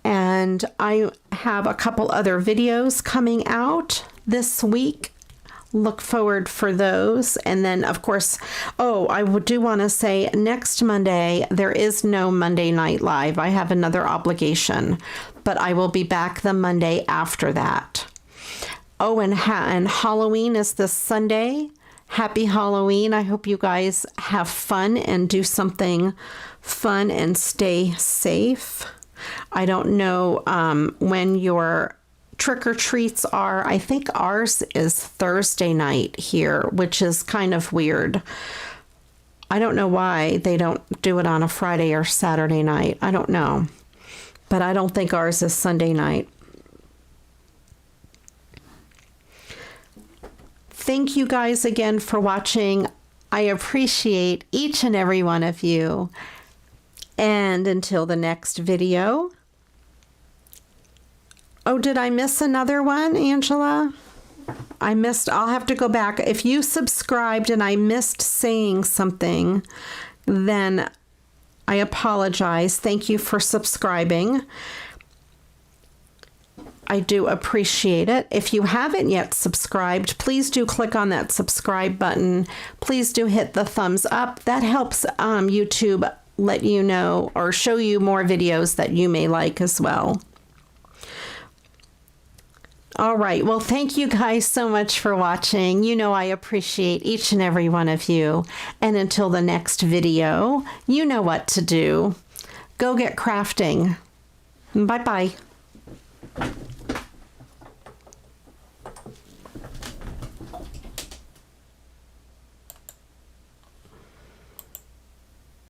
And I have a couple other videos coming out this week. Look forward for those. And then, of course, I do want to say next Monday, there is no Monday Night Live. I have another obligation, but I will be back the Monday after that. Oh, and Halloween is this Sunday. Happy Halloween. I hope you guys have fun and do something fun and stay safe. I don't know when your trick-or-treats are. I think ours is Thursday night here, which is kind of weird. I don't know why they don't do it on a Friday or Saturday night. I don't know. But I don't think ours is Sunday night. you guys again for watching. I appreciate each and every one of you. And until the next video. Oh, did I miss another one, Angela? I'll have to go back. If you subscribed and I missed saying something, then I apologize. Thank you for subscribing. I do appreciate it. If you haven't yet subscribed, please do click on that subscribe button. Please do hit the thumbs up. That helps YouTube let you know or show you more videos that you may like as well. All right. Well, thank you guys so much for watching. You know I appreciate each and every one of you. And until the next video, you know what to do. Go get crafting. Bye-bye.